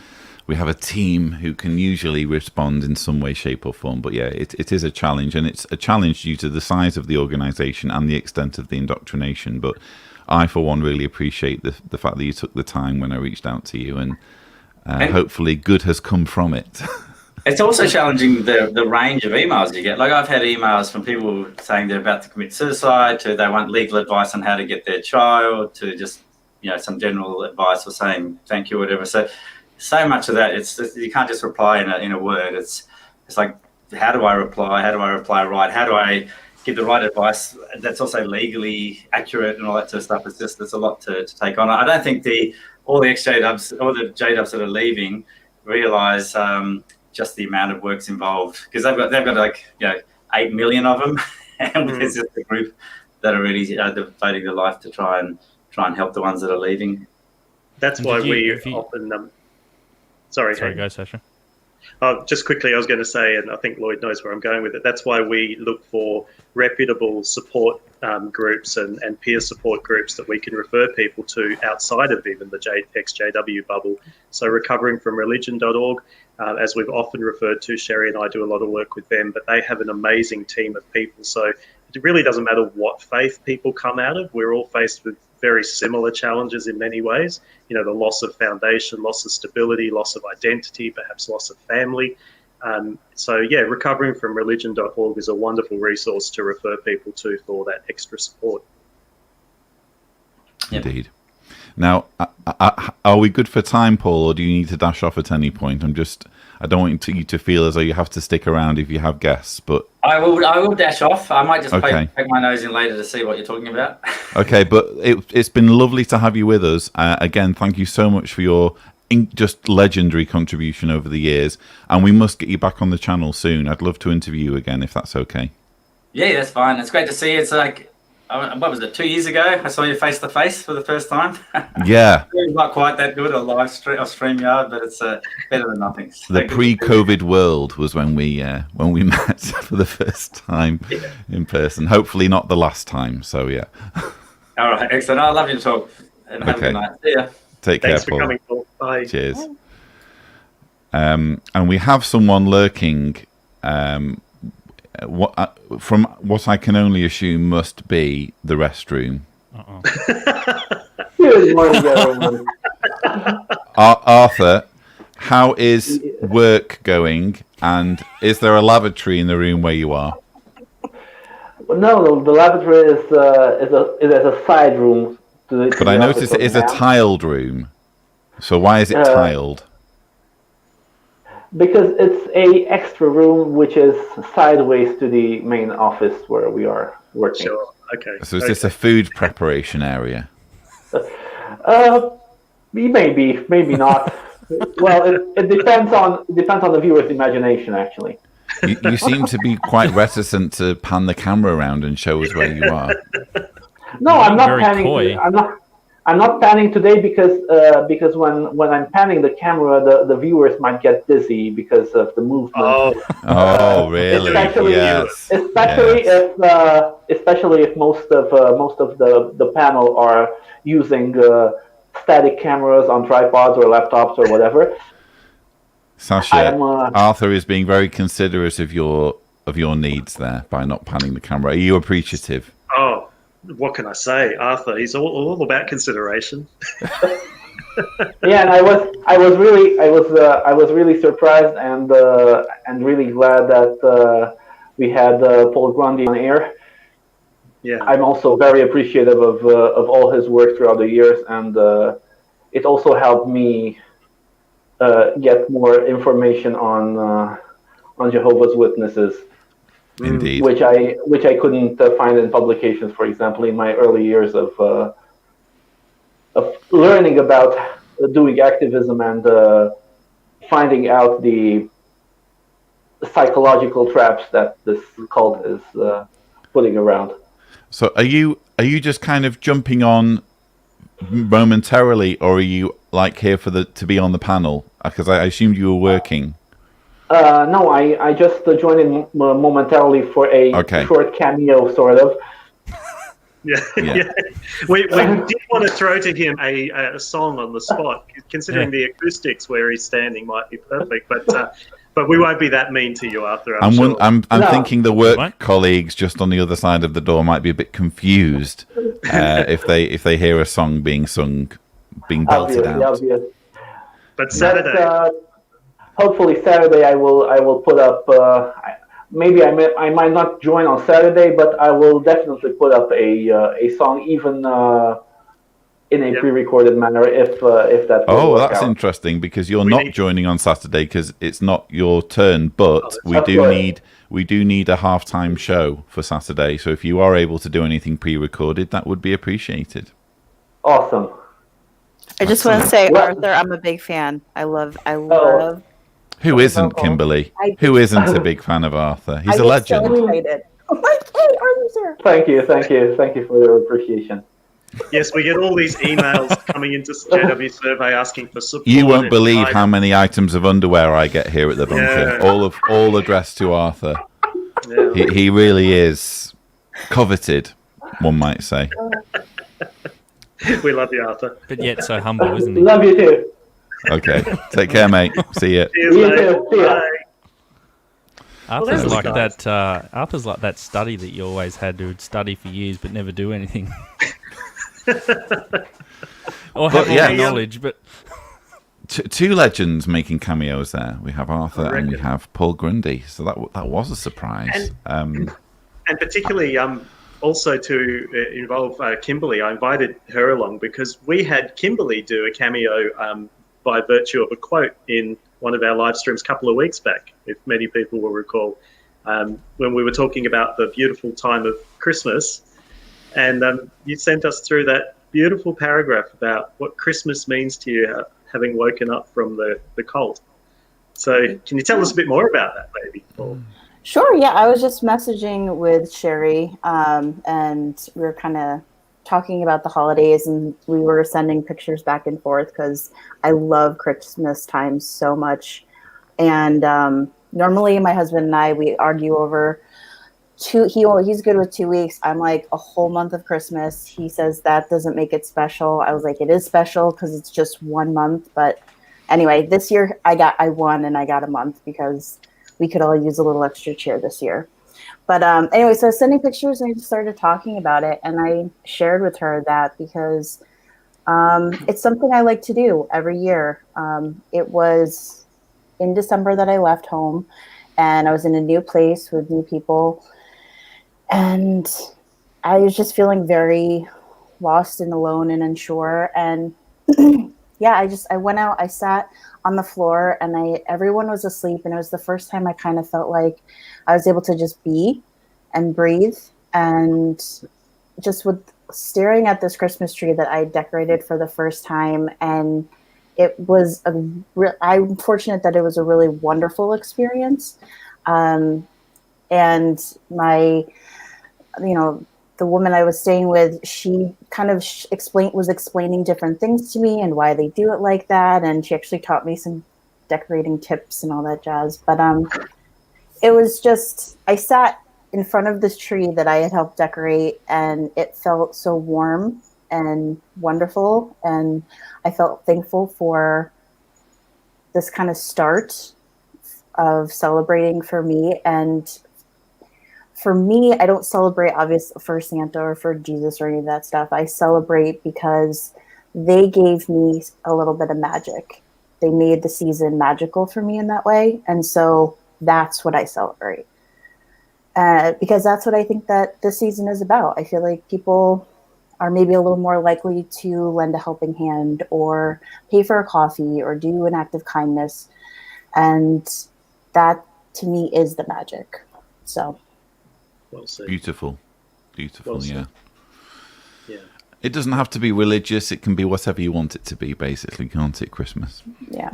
we have a team who can usually respond in some way, shape or form. But yeah, it is a challenge, and it's a challenge due to the size of the organisation and the extent of the indoctrination. But I, for one, really appreciate the fact that you took the time when I reached out to you, and hopefully good has come from it. It's also challenging the range of emails you get. Like I've had emails from people saying they're about to commit suicide, to they want legal advice on how to get their child, to just some general advice or saying thank you or whatever. So much of that, you can't just reply in a word. It's like how do I reply? How do I reply right? How do I give the right advice that's also legally accurate and all that sort of stuff? It's a lot to take on. I don't think all the ex-J-dubs, all the J-dubs that are leaving realise just the amount of work's involved, because they've got like 8 million of them, and there's just a group that are really devoting their life to try and help the ones that are leaving. That's why we often. Sorry, go, Sasha. Just quickly, I was going to say, and I think Lloyd knows where I'm going with it, that's why we look for reputable support groups and peer support groups that we can refer people to outside of even the ex-JW bubble. So recoveringfromreligion.org, as we've often referred to, Sherry and I do a lot of work with them, but they have an amazing team of people. So it really doesn't matter what faith people come out of. We're all faced with very similar challenges in many ways. The loss of foundation, loss of stability, loss of identity, perhaps loss of family. Recoveringfromreligion.org is a wonderful resource to refer people to for that extra support. Indeed. Now, are we good for time, Paul, or do you need to dash off at any point? I don't want you to feel as though you have to stick around if you have guests, but I will dash off. I might just poke my nose in later to see what you're talking about. Okay, but it's been lovely to have you with us. Again, thank you so much for your just legendary contribution over the years, and we must get you back on the channel soon. I'd love to interview you again if that's okay. Yeah, that's fine. It's great to see you. It's like, what was it, 2 years ago? I saw you face to face for the first time. Yeah. It's not quite that good on StreamYard, but it's better than nothing. So the pre-COVID world was when we met for the first time in person. Hopefully not the last time. So yeah. All right, excellent. I love you to talk, and have a good night. See ya. Take Thanks care, for Paul. coming, Paul. Bye. Cheers. And we have someone lurking. From what I can only assume must be the restroom. Good morning, everyone. Arthur, how is work going? And is there a lavatory in the room where you are? No, the lavatory is a side room. But I noticed it is a tiled room. So why is it tiled? Because it's a extra room which is sideways to the main office where we are working. Sure. Okay. So is this a food preparation area? Maybe not. Well, it depends on the viewer's imagination, actually. You seem to be quite reticent to pan the camera around and show us where you are. No, I'm not very panning. coy. I'm not panning today because when I'm panning the camera, the viewers might get dizzy because of the movement. Oh, really? Especially if most of the panel are using static cameras on tripods or laptops or whatever. Sasha, Arthur is being very considerate of your needs there by not panning the camera. Are you appreciative? Oh, what can I say, Arthur? He's all about consideration. Yeah, and I was really surprised and really glad that we had Paul Grundy on air. Yeah, I'm also very appreciative of all his work throughout the years, and it also helped me get more information on Jehovah's Witnesses. Indeed. Which I couldn't find in publications, for example, in my early years of learning about doing activism and finding out the psychological traps that this cult is putting around. So are you just kind of jumping on momentarily, or are you like here to be on the panel? Because I assumed you were working. No, I just joined in momentarily for a short cameo, sort of. Yeah. We did want to throw to him a song on the spot, considering the acoustics where he's standing might be perfect, but we won't be that mean to you, Arthur. I'm sure. I'm thinking the work colleagues just on the other side of the door might be a bit confused if they hear a song being sung, being belted out. Obvious. But Saturday. Hopefully Saturday I will put up. Maybe I might not join on Saturday, but I will definitely put up a song even in a Yep. pre-recorded manner if that will Oh, work that's out. interesting because you're We not need- joining on Saturday because it's not your turn. But that's we That's do right. need a halftime show for Saturday. So if you are able to do anything pre-recorded, that would be appreciated. Awesome. I just want to Excellent. say, Well- Arthur, I'm a big fan. I love. Who the isn't, vocal. Kimberly? I- Who isn't a big fan of Arthur? He's I a get so legend. excited. I'm like, hey, Arthur's here. Thank you for your appreciation. Yes, we get all these emails coming into JW Survey asking for support. You won't and believe guidance. how many items of underwear I get here at the bunker. Yeah. All addressed to Arthur. Yeah. He really is coveted, one might say. We love you, Arthur. But yet so humble, isn't he? Love you too. Okay, take care, mate. See ya. Cheers, You mate. too. See ya. Bye. Arthur's there's like guys. that. Arthur's like that study that you always had to study for years but never do anything. Or have all yeah. the knowledge, but Two legends making cameos there. We have Arthur and we reckon. have Paul Grundy. So that was a surprise. And particularly also to involve Kimberly, I invited her along because we had Kimberly do a cameo by virtue of a quote in one of our live streams a couple of weeks back, if many people will recall, when we were talking about the beautiful time of Christmas. And you sent us through that beautiful paragraph about what Christmas means to you, having woken up from the cult. So can you tell us a bit more about that, maybe, Paul? Sure. Yeah, I was just messaging with Sherry, and we were kind of talking about the holidays, and we were sending pictures back and forth because I love Christmas time so much. And normally, my husband and I, we argue over he's good with 2 weeks. I'm like a whole month of Christmas. He says that doesn't make it special. I was like, it is special because it's just 1 month. But anyway, this year I won and I got a month because we could all use a little extra cheer this year. But anyway, so I was sending pictures and I just started talking about it. And I shared with her that because it's something I like to do every year. It was in December that I left home and I was in a new place with new people. And I was just feeling very lost and alone and unsure. And yeah, I went out, I sat on the floor and everyone was asleep. And it was the first time I kind of felt like I was able to just be and breathe. And just with staring at this Christmas tree that I decorated for the first time. And it was I'm fortunate that it was a really wonderful experience. And the woman I was staying with, she kind of was explaining different things to me and why they do it like that. And she actually taught me some decorating tips and all that jazz. But it was just, I sat in front of this tree that I had helped decorate and it felt so warm and wonderful. And I felt thankful for this kind of start of celebrating for me. And for me, I don't celebrate obviously for Santa or for Jesus or any of that stuff. I celebrate because they gave me a little bit of magic. They made the season magical for me in that way. And so that's what I celebrate. Because that's what I think that this season is about. I feel like people are maybe a little more likely to lend a helping hand or pay for a coffee or do an act of kindness. And that to me is the magic. So. Well said. Beautiful. Well Yeah. said. Yeah. It doesn't have to be religious. It can be whatever you want it to be, basically, can't it, Christmas? Yeah.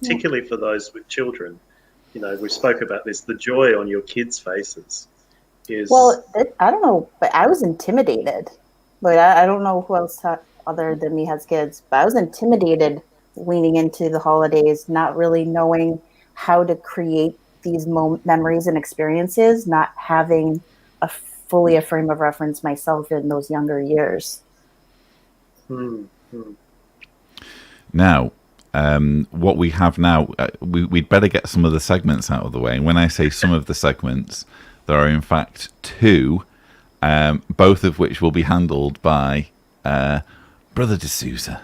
Particularly for those with children. We spoke about this, the joy on your kids' faces is... Well, I don't know, but I was intimidated. But I don't know who else other than me has kids, but I was intimidated leaning into the holidays, not really knowing how to create these memories and experiences, not having fully a frame of reference myself in those younger years. Now, what we have now, we'd better get some of the segments out of the way. And when I say some of the segments, there are in fact two, both of which will be handled by Brother D'Souza.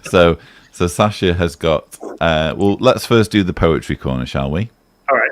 So Sasha has got... well, let's first do the poetry corner, shall we? All right.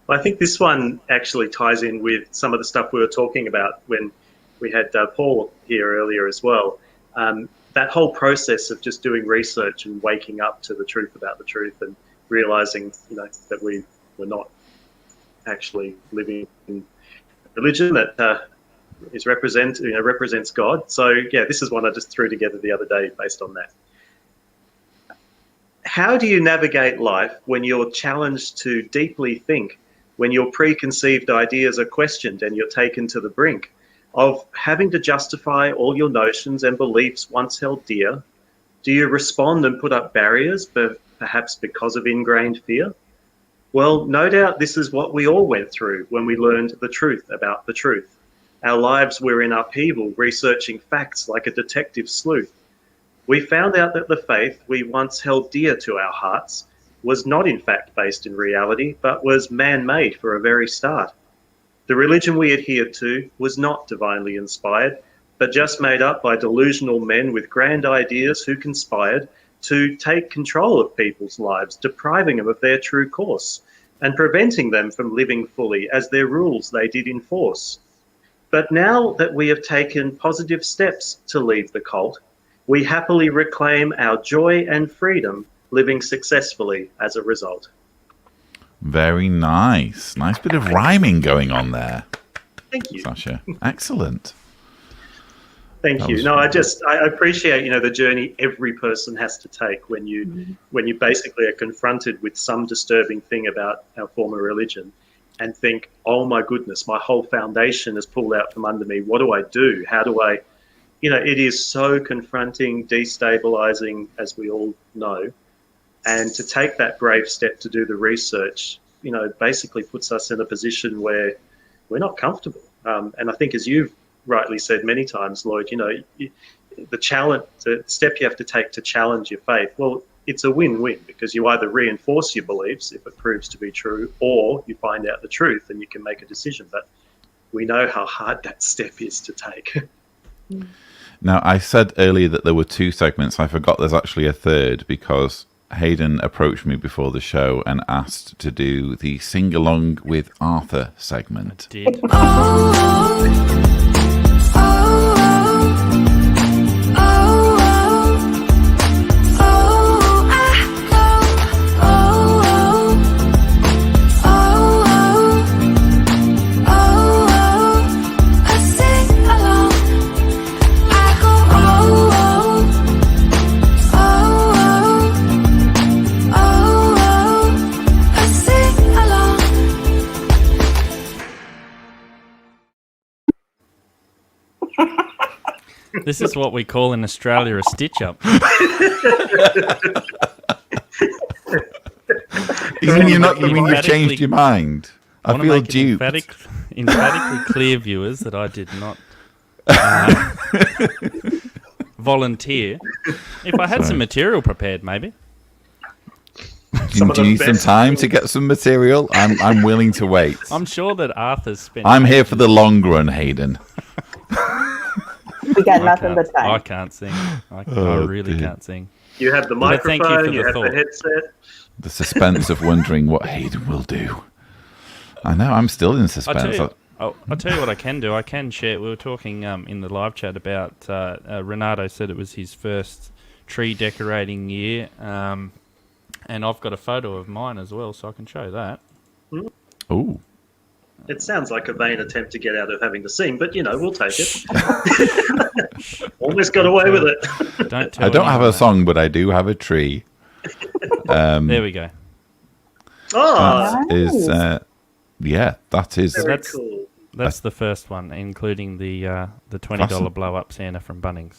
I think this one actually ties in with some of the stuff we were talking about when we had Paul here earlier as well. That whole process of just doing research and waking up to the truth about the truth and realizing, that we were not actually living in religion that represents God. So yeah, this is one I just threw together the other day based on that. How do you navigate life when you're challenged to deeply think, when your preconceived ideas are questioned and you're taken to the brink of having to justify all your notions and beliefs once held dear? Do you respond and put up barriers, perhaps because of ingrained fear? Well, no doubt this is what we all went through when we learned the truth about the truth. Our lives were in upheaval, researching facts like a detective sleuth. We found out that the faith we once held dear to our hearts was not in fact based in reality, but was man-made for a very start. The religion we adhered to was not divinely inspired, but just made up by delusional men with grand ideas who conspired to take control of people's lives, depriving them of their true course and preventing them from living fully as their rules they did enforce. But now that we have taken positive steps to leave the cult, we happily reclaim our joy and freedom, living successfully as a result. Very nice. Nice bit of rhyming going on there. Thank you, Sasha. Excellent. Thank you. No, I appreciate, the journey every person has to take when you basically are confronted with some disturbing thing about our form of religion and think, oh my goodness, my whole foundation is pulled out from under me. What do I do? How do I, it is so confronting, destabilizing, as we all know. And to take that brave step to do the research, basically puts us in a position where we're not comfortable. And I think, as you've rightly said many times, Lloyd, the step you have to take to challenge your faith, well, it's a win-win, because you either reinforce your beliefs if it proves to be true, or you find out the truth and you can make a decision. But we know how hard that step is to take. Now, I said earlier that there were 2 segments. I forgot there's actually a third, because Hayden approached me before the show and asked to do the Sing Along with Arthur segment. Did. This is what we call in Australia a stitch-up. You mean you've changed your mind? I feel duped. Emphatically clear, viewers, that I did not volunteer. If I had some material prepared, maybe. Do you need some time to get some material? I'm willing to wait. I'm sure that Arthur's spent... I'm here for the long run, Hayden. We got nothing but time. I can't sing. I really can't sing. You have the microphone, you have the headset. The suspense of wondering what Hayden will do. I know, I'm still in suspense. I'll tell you what I can do. I can share. We were talking in the live chat about Renato said it was his first tree decorating year. And I've got a photo of mine as well, so I can show that. Ooh. It sounds like a vain attempt to get out of having to sing, but, we'll take it. Almost got away with it. I don't have a song, but I do have a tree. There we go. Oh, that is, that is. Very cool. That's the first one, including the $20 blow-up Santa from Bunnings.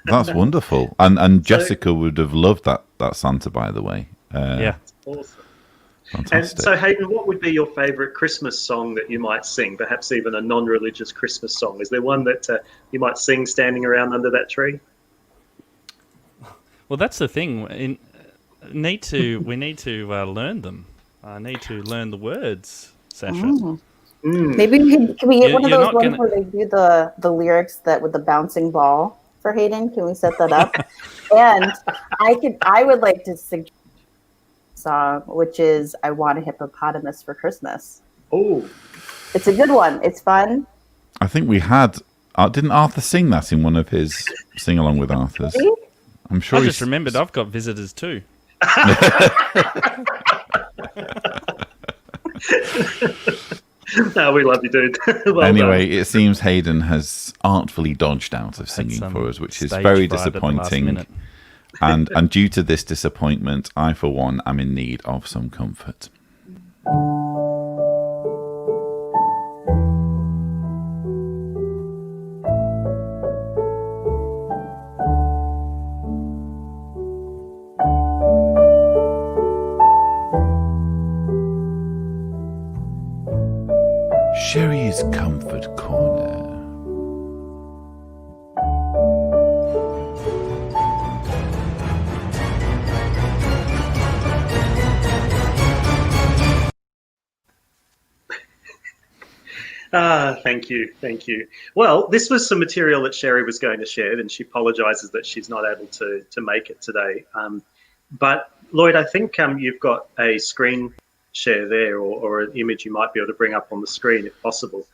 That's wonderful. And Jessica would have loved that Santa, by the way. Yeah. Awesome. Fantastic. And so, Hayden, what would be your favourite Christmas song that you might sing? Perhaps even a non-religious Christmas song. Is there one that you might sing standing around under that tree? Well, that's the thing. We need to learn them. I need to learn the words, Sasha. Maybe can we get one of those ones where they do the lyrics that with the bouncing ball for Hayden? Can we set that up? And I would like to suggest song, which is "I Want a Hippopotamus for Christmas." Oh, It's a good one. It's fun. I think we had. Didn't Arthur sing that in one of his sing along with Arthur's? I'm sure. I just remembered I've got visitors too. No, we love you, dude. Well anyway, done. it seems Hayden has artfully dodged out of Had singing some for us, which is stage very fright at the last disappointing. minute. And due to this disappointment, I, for one, am in need of some comfort. Sherry's Comfort Corner. Thank you. Well, this was some material that Sherry was going to share, and she apologises that she's not able to make it today. But Lloyd, I think you've got a screen share there, or an image you might be able to bring up on the screen if possible.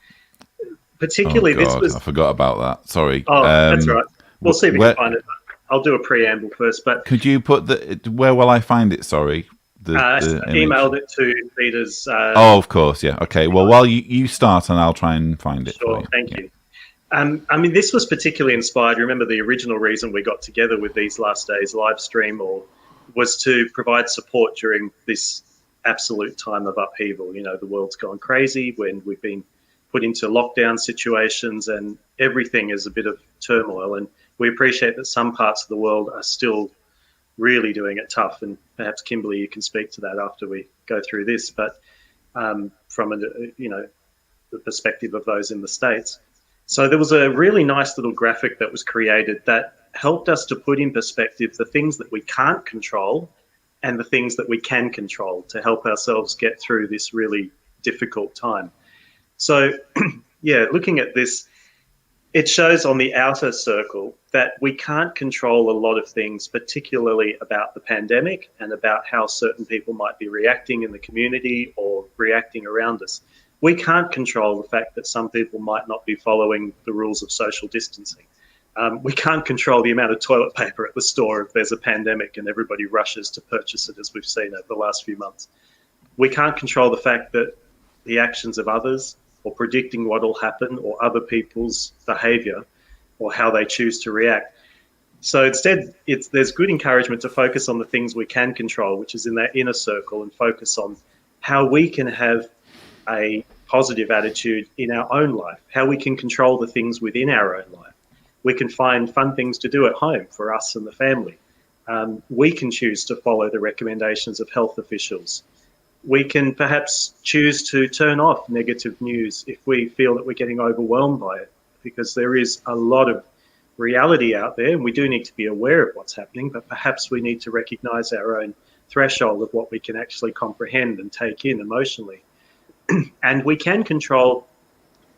Particularly, oh God, this was. I forgot about that. Sorry. Oh, that's right. We'll see if we where- can find it. I'll do a preamble first, but Could you put where will I find it? Sorry. The image. emailed it to Peter's. Oh, of course, yeah. Okay. Well, while you start, and I'll try and find it. Sure, for you. thank you. I mean, this was particularly inspired. Remember, the original reason we got together with these last days live stream was to provide support during this absolute time of upheaval. You know, the world's gone crazy when we've been put into lockdown situations and everything is a bit of turmoil. And we appreciate that some parts of the world are still really doing it tough. And perhaps, Kimberly, you can speak to that after we go through this. But from the perspective of those in the States. So there was a really nice little graphic that was created that helped us to put in perspective the things that we can't control and the things that we can control to help ourselves get through this really difficult time. So, yeah, looking at this, it shows on the outer circle that we can't control a lot of things, particularly about the pandemic and about how certain people might be reacting in the community or reacting around us. We can't control the fact that some people might not be following the rules of social distancing. We can't control the amount of toilet paper at the store if there's a pandemic and everybody rushes to purchase it, as we've seen over the last few months. We can't control the fact that the actions of others or predicting what will happen or other people's behaviour or how they choose to react. So instead, there's good encouragement to focus on the things we can control, which is in that inner circle, and focus on how we can have a positive attitude in our own life, how we can control the things within our own life. We can find fun things to do at home for us and the family. We can choose to follow the recommendations of health officials. We can perhaps choose to turn off negative news if we feel that we're getting overwhelmed by it, because there is a lot of reality out there and we do need to be aware of what's happening, but perhaps we need to recognise our own threshold of what we can actually comprehend and take in emotionally. And we can control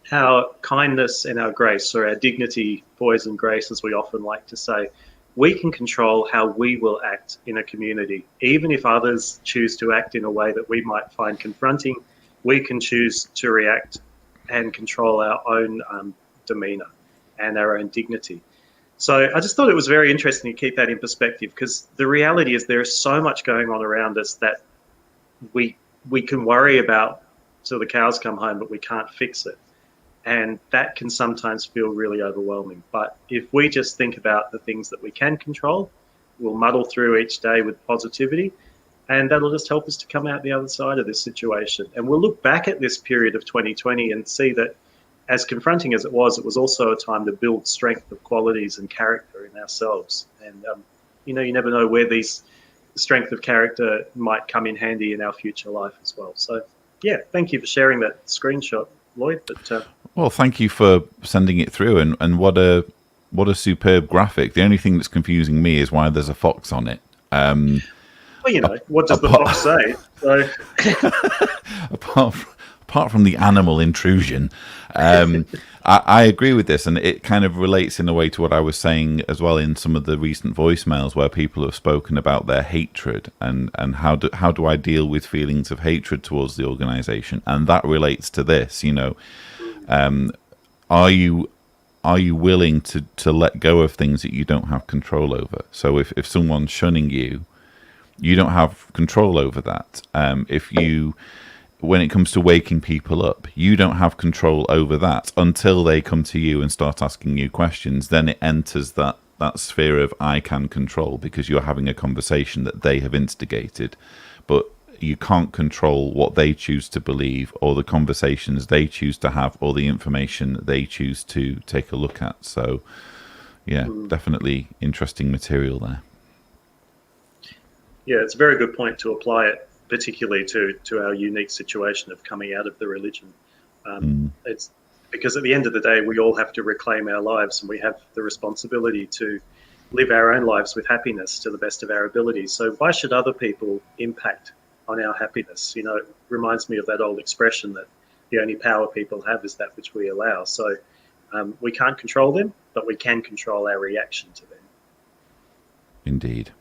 how kindness and our grace, or our dignity, poise and grace, as we often like to say, we can control how we will act in a community. Even if others choose to act in a way that we might find confronting, we can choose to react and control our own demeanour and our own dignity. So I just thought it was very interesting to keep that in perspective, because the reality is there is so much going on around us that we can worry about till the cows come home, but we can't fix it. And that can sometimes feel really overwhelming. But if we just think about the things that we can control, we'll muddle through each day with positivity, and that'll just help us to come out the other side of this situation. And we'll look back at this period of 2020 and see that, as confronting as it was also a time to build strength of qualities and character in ourselves. And, you never know where these strength of character might come in handy in our future life as well. So, yeah, thank you for sharing that screenshot, Lloyd. But well, thank you for sending it through, and what a superb graphic. The only thing that's confusing me is why there's a fox on it. Well, what does the fox say? So apart apart from the animal intrusion, I agree with this, and it kind of relates in a way to what I was saying as well in some of the recent voicemails where people have spoken about their hatred and how do I deal with feelings of hatred towards the organization, and that relates to this. Are you willing to let go of things that you don't have control over? So if someone's shunning you, you don't have control over that. When it comes to waking people up, you don't have control over that until they come to you and start asking you questions. Then it enters that sphere of I can control, because you're having a conversation that they have instigated. But you can't control what they choose to believe, or the conversations they choose to have, or the information that they choose to take a look at. So, yeah, definitely interesting material there. Yeah, it's a very good point to apply it, particularly to our unique situation of coming out of the religion. It's because at the end of the day, we all have to reclaim our lives, and we have the responsibility to live our own lives with happiness to the best of our abilities. So why should other people impact on our happiness? It reminds me of that old expression that the only power people have is that which we allow. So we can't control them, but we can control our reaction to them. Indeed.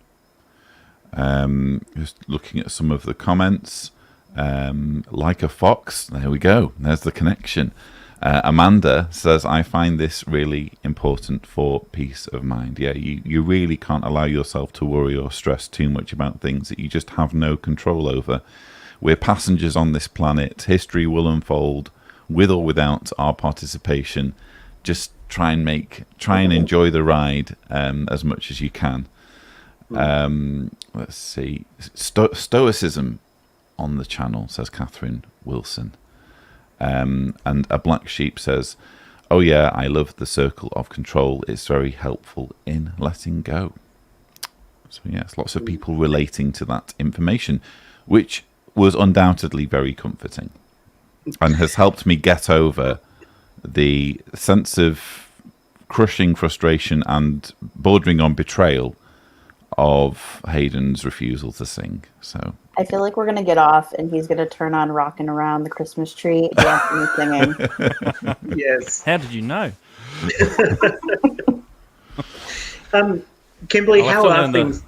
Just looking at some of the comments. Like a fox, there we go. There's the connection. Amanda says, I find this really important for peace of mind. Yeah, you really can't allow yourself to worry or stress too much about things that you just have no control over. We're passengers on this planet. History will unfold with or without our participation. Just try and enjoy the ride as much as you can. Let's see. Stoicism on the channel, says Catherine Wilson. And a black sheep says, oh yeah, I love the circle of control. It's very helpful in letting go. So yes, lots of people relating to that information, which was undoubtedly very comforting and has helped me get over the sense of crushing frustration and bordering on betrayal of Hayden's refusal to sing. So I feel like we're going to get off and he's going to turn on Rockin' Around the Christmas Tree, dancing and singing. Yes. How did you know? Kimberly, how are things?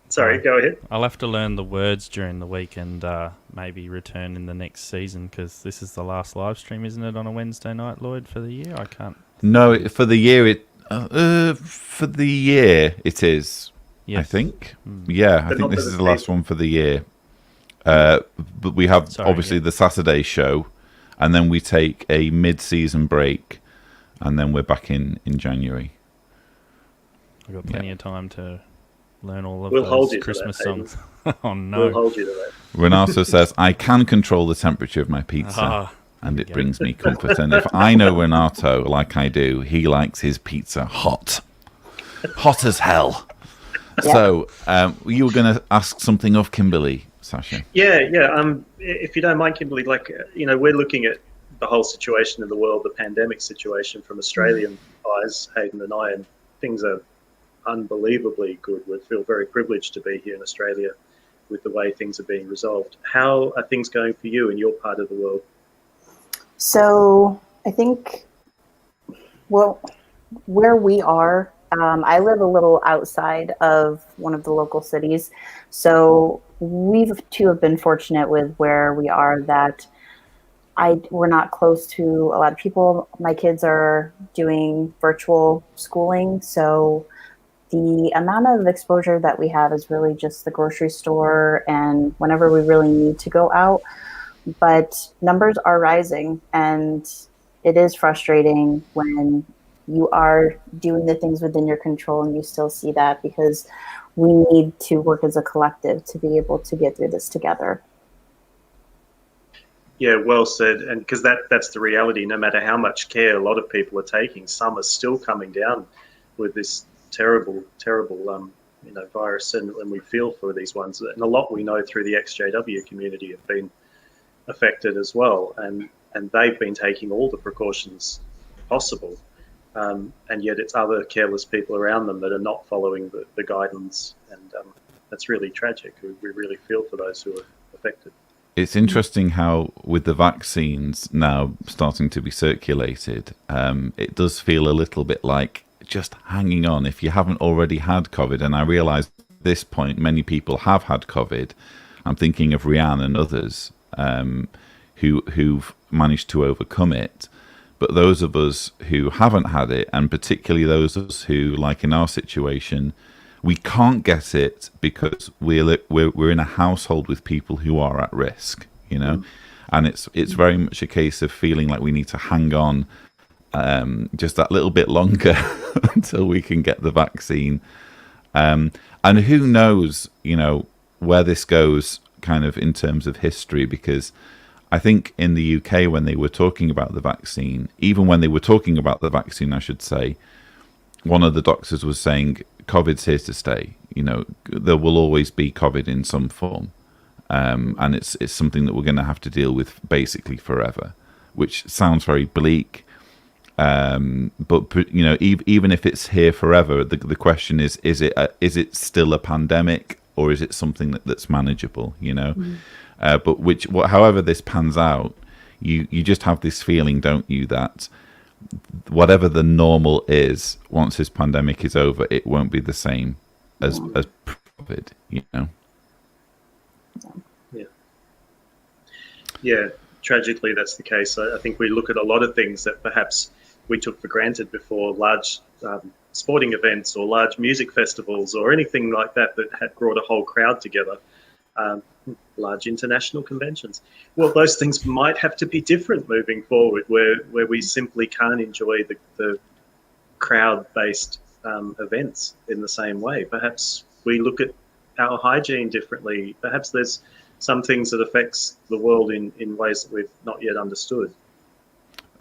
Sorry, go ahead. I'll have to learn the words during the week and maybe return in the next season, because this is the last live stream, isn't it, on a Wednesday night, Lloyd, for the year? I can't. No, for the year it is. Yes. I think. Yeah, I think this is the last one for the year. But we have obviously the Saturday show, and then we take a mid-season break, and then we're back in January. I've got plenty of time to learn all of those Christmas songs. Oh, no. We'll hold you to that. Renato says, I can control the temperature of my pizza, and it brings me comfort. And if I know Renato like I do, he likes his pizza hot. Hot as hell. Yeah. So you were going to ask something of Kimberly, Sasha. Yeah. If you don't mind, Kimberly, we're looking at the whole situation in the world, the pandemic situation from Australian eyes, Hayden and I, and things are unbelievably good. We feel very privileged to be here in Australia with the way things are being resolved. How are things going for you in your part of the world? So I think, where we are, I live a little outside of one of the local cities. So we've too have been fortunate with where we are that we're not close to a lot of people. My kids are doing virtual schooling. So the amount of exposure that we have is really just the grocery store and whenever we really need to go out. But numbers are rising, and it is frustrating when you are doing the things within your control and you still see that, because we need to work as a collective to be able to get through this together. Yeah, well said. And because that's the reality, no matter how much care a lot of people are taking, some are still coming down with this terrible virus, and we feel for these ones. And a lot we know through the XJW community have been affected as well, and they've been taking all the precautions possible. And yet it's other careless people around them that are not following the guidance, and that's really tragic. We really feel for those who are affected. It's interesting how, with the vaccines now starting to be circulated, it does feel a little bit like just hanging on if you haven't already had COVID. And I realise at this point many people have had COVID. I'm thinking of Rianne and others who've managed to overcome it. But those of us who haven't had it, and particularly those of us who, like in our situation, we can't get it because we're in a household with people who are at risk, you know, and it's very much a case of feeling like we need to hang on just that little bit longer until we can get the vaccine. And who knows, you know, where this goes kind of in terms of history, because I think in the UK, when they were talking about the vaccine, even when they were talking about the vaccine, I should say, one of the doctors was saying, COVID's here to stay. You know, there will always be COVID in some form. And it's something that we're going to have to deal with basically forever, which sounds very bleak. But you know, even if it's here forever, the question is it still a pandemic, or is it something that's manageable, you know? But however this pans out, you just have this feeling, don't you, that whatever the normal is, once this pandemic is over, it won't be the same as COVID, you know? Yeah, tragically that's the case. I think we look at a lot of things that perhaps we took for granted before, large sporting events or large music festivals or anything like that had brought a whole crowd together. Large international conventions. Well, those things might have to be different moving forward, where we simply can't enjoy the crowd-based events in the same way. Perhaps we look at our hygiene differently. Perhaps there's some things that affects the world in ways that we've not yet understood.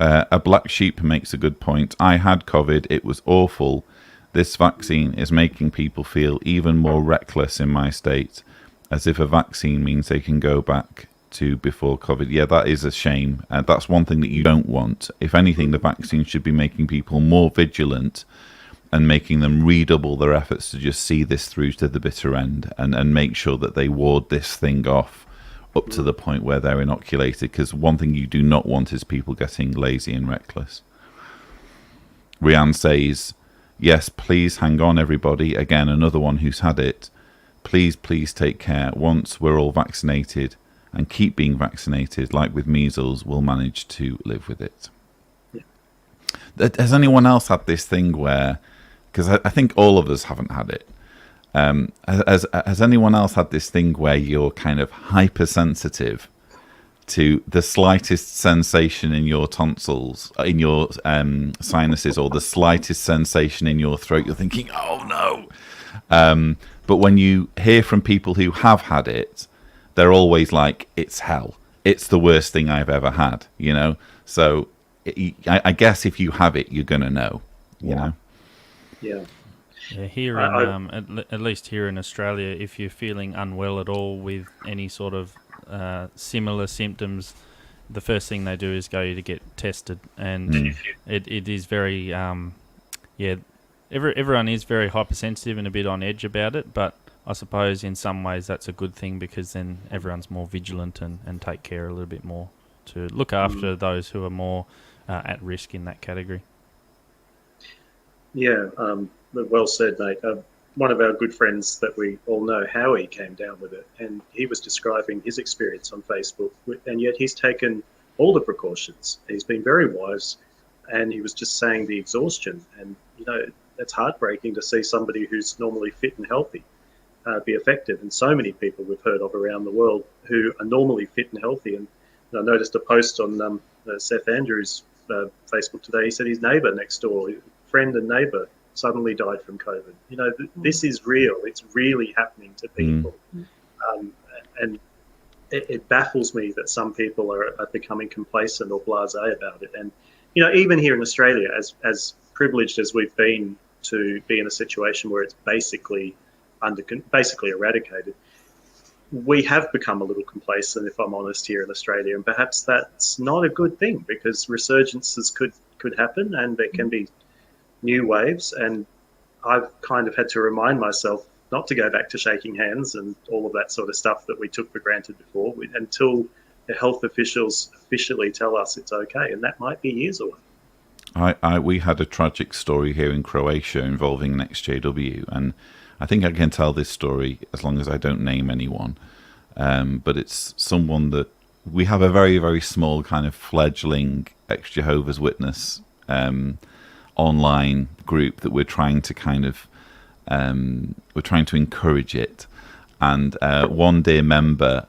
A black sheep makes a good point. I had COVID. It was awful. This vaccine is making people feel even more reckless in my state, as if a vaccine means they can go back to before COVID. Yeah, that is a shame. That's one thing that you don't want. If anything, the vaccine should be making people more vigilant and making them redouble their efforts to just see this through to the bitter end and make sure that they ward this thing off up to the point where they're inoculated. Because one thing you do not want is people getting lazy and reckless. Rianne says, yes, please hang on, everybody. Again, another one who's had it. Please take care. Once we're all vaccinated and keep being vaccinated, like with measles, we'll manage to live with it. Yeah. Has anyone else had this thing where, because I think all of us haven't had it, has anyone else had this thing where you're kind of hypersensitive to the slightest sensation in your tonsils, in your sinuses, or the slightest sensation in your throat? You're thinking, oh no. But when you hear from people who have had it, they're always like, it's hell. It's the worst thing I've ever had, you know? So I guess if you have it, you're going to know, you know? Yeah. Yeah, here in, at least here in Australia, if you're feeling unwell at all with any sort of similar symptoms, the first thing they do is go to get tested. And it is very, everyone is very hypersensitive and a bit on edge about it, but I suppose in some ways that's a good thing, because then everyone's more vigilant and take care a little bit more to look after those who are more at risk in that category. Yeah, well said, mate. One of our good friends that we all know, Howie, came down with it, and he was describing his experience on Facebook, and yet he's taken all the precautions. He's been very wise, and he was just saying the exhaustion, and, you know, it's heartbreaking to see somebody who's normally fit and healthy be affected. And so many people we've heard of around the world who are normally fit and healthy. And I noticed a post on Seth Andrews' Facebook today. He said his neighbour next door, friend and neighbour, suddenly died from COVID. You know, this is real. It's really happening to people. And it baffles me that some people are becoming complacent or blasé about it. And, you know, even here in Australia, as privileged as we've been to be in a situation where it's basically eradicated, we have become a little complacent, if I'm honest, here in Australia. And perhaps that's not a good thing, because resurgences could happen and there can be new waves. And I've kind of had to remind myself not to go back to shaking hands and all of that sort of stuff that we took for granted before, until the health officials officially tell us it's okay, and that might be years away. We had a tragic story here in Croatia involving an XJW, and I think I can tell this story as long as I don't name anyone. But it's someone that we have a very, very small kind of fledgling ex-Jehovah's Witness online group that we're trying to kind of we're trying to encourage it. And one dear member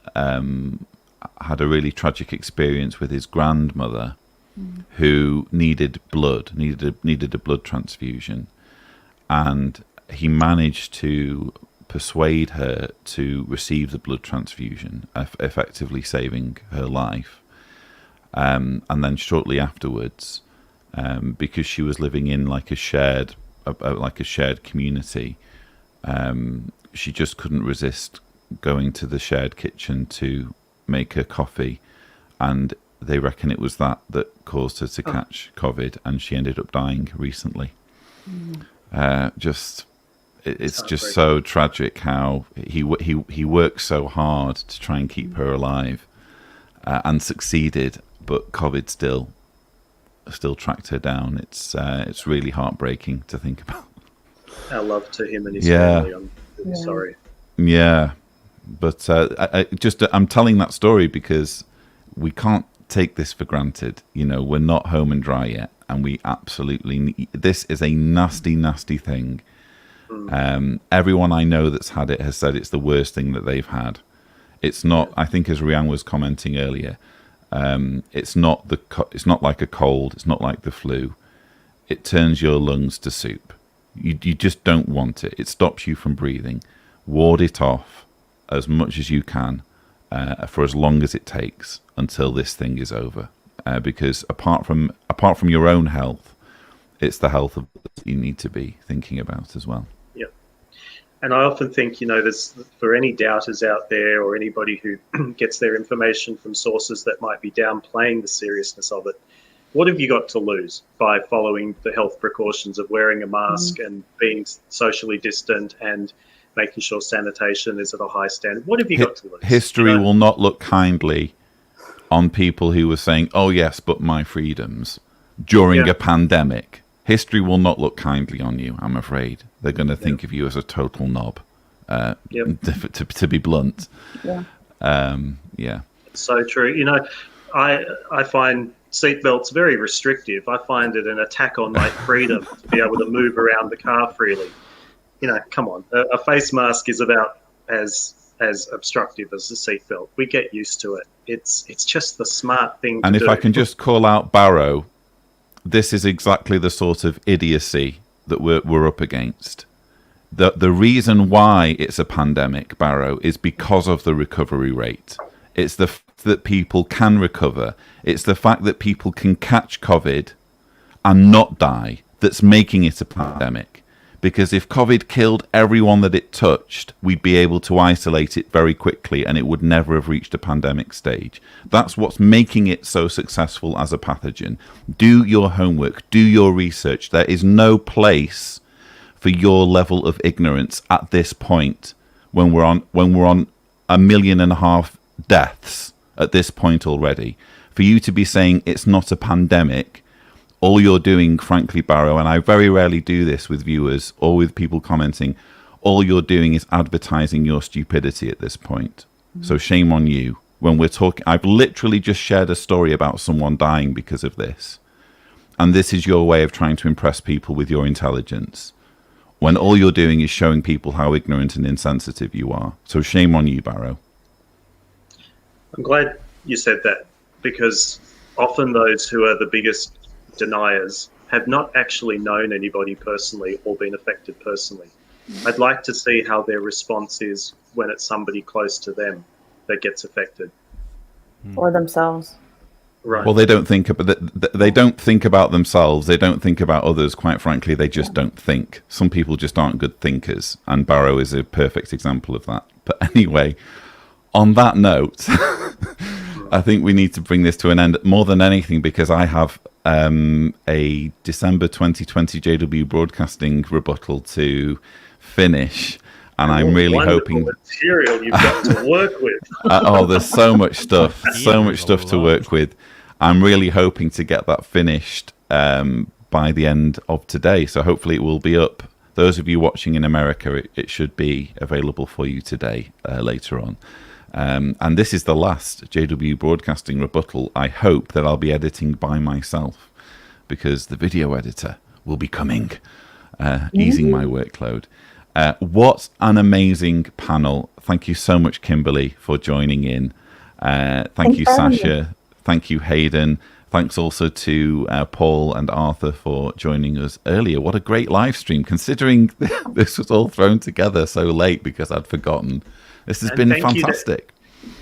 had a really tragic experience with his grandmother, who needed blood, needed a blood transfusion, and he managed to persuade her to receive the blood transfusion, effectively saving her life. And then shortly afterwards, because she was living in like a shared community, she just couldn't resist going to the shared kitchen to make her coffee, and they reckon it was that caused her to catch COVID, and she ended up dying recently. It's just so tragic how he worked so hard to try and keep her alive, and succeeded, but COVID still tracked her down. It's really heartbreaking to think about. Our love to him and his family. I'm really sorry. Yeah, but I'm telling that story because we can't take this for granted. You know, we're not home and dry yet, and we absolutely need, this is a nasty, nasty thing. Everyone I know that's had it has said it's the worst thing that they've had. It's not. I think, as Rianne was commenting earlier, it's not like a cold. It's not like the flu. It turns your lungs to soup. You just don't want it. It stops you from breathing. Ward it off as much as you can, for as long as it takes until this thing is over. Because apart from your own health, it's the health of others you need to be thinking about as well. Yeah, and I often think, there's, for any doubters out there or anybody who gets their information from sources that might be downplaying the seriousness of it, what have you got to lose by following the health precautions of wearing a mask and being socially distant and making sure sanitation is at a high standard? What have you got to lose? History will not look kindly on people who were saying, "Oh yes, but my freedoms," during a pandemic. History will not look kindly on you, I'm afraid. They're going to think of you as a total knob, to be blunt. It's so true. I find seatbelts very restrictive. I find it an attack on my freedom to be able to move around the car freely. Come on. A face mask is about as obstructive as a seatbelt. We get used to it. It's just the smart thing to do. And if I can just call out Barrow, this is exactly the sort of idiocy that we're up against. The reason why it's a pandemic, Barrow, is because of the recovery rate. It's the fact that people can recover. It's the fact that people can catch COVID and not die that's making it a pandemic. Because if COVID killed everyone that it touched, we'd be able to isolate it very quickly and it would never have reached a pandemic stage. That's what's making it so successful as a pathogen. Do your homework, do your research. There is no place for your level of ignorance at this point when we're on 1.5 million deaths at this point already. For you to be saying it's not a pandemic, all you're doing, frankly, Barrow, and I very rarely do this with viewers or with people commenting, all you're doing is advertising your stupidity at this point. So shame on you. When we're talking, I've literally just shared a story about someone dying because of this. And this is your way of trying to impress people with your intelligence, when all you're doing is showing people how ignorant and insensitive you are. So shame on you, Barrow. I'm glad you said that, because often those who are the biggest deniers have not actually known anybody personally or been affected personally. I'd like to see how their response is when it's somebody close to them that gets affected, or themselves. Right. Well, they don't think about themselves. They don't think about others. Quite frankly, they just don't think. Some people just aren't good thinkers, and Barrow is a perfect example of that. But anyway, on that note, I think we need to bring this to an end more than anything, because I have a December 2020 JW Broadcasting rebuttal to finish, and I'm really Wonderful hoping. material you've got to work with. Oh, there's so much stuff, so Yeah, much stuff to a lot. work with. I'm really hoping to get that finished by the end of today. So hopefully it will be up. Those of you watching in America, it should be available for you today, later on. And this is the last JW Broadcasting rebuttal. I hope that I'll be editing by myself, because the video editor will be coming, easing my workload. What an amazing panel. Thank you so much, Kimberly, for joining in. Thank you, Sasha. Thank you, Hayden. Thanks also to Paul and Arthur for joining us earlier. What a great live stream, considering this was all thrown together so late because I'd forgotten. This has been fantastic.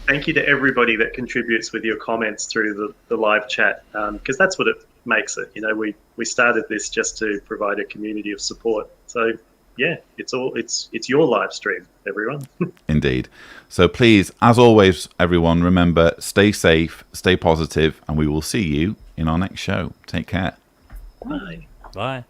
Thank you to everybody that contributes with your comments through the live chat, because that's what it makes it. You know, we started this just to provide a community of support. So yeah, it's your live stream, everyone. Indeed. So please, as always, everyone, remember, stay safe, stay positive, and we will see you in our next show. Take care. Bye. Bye.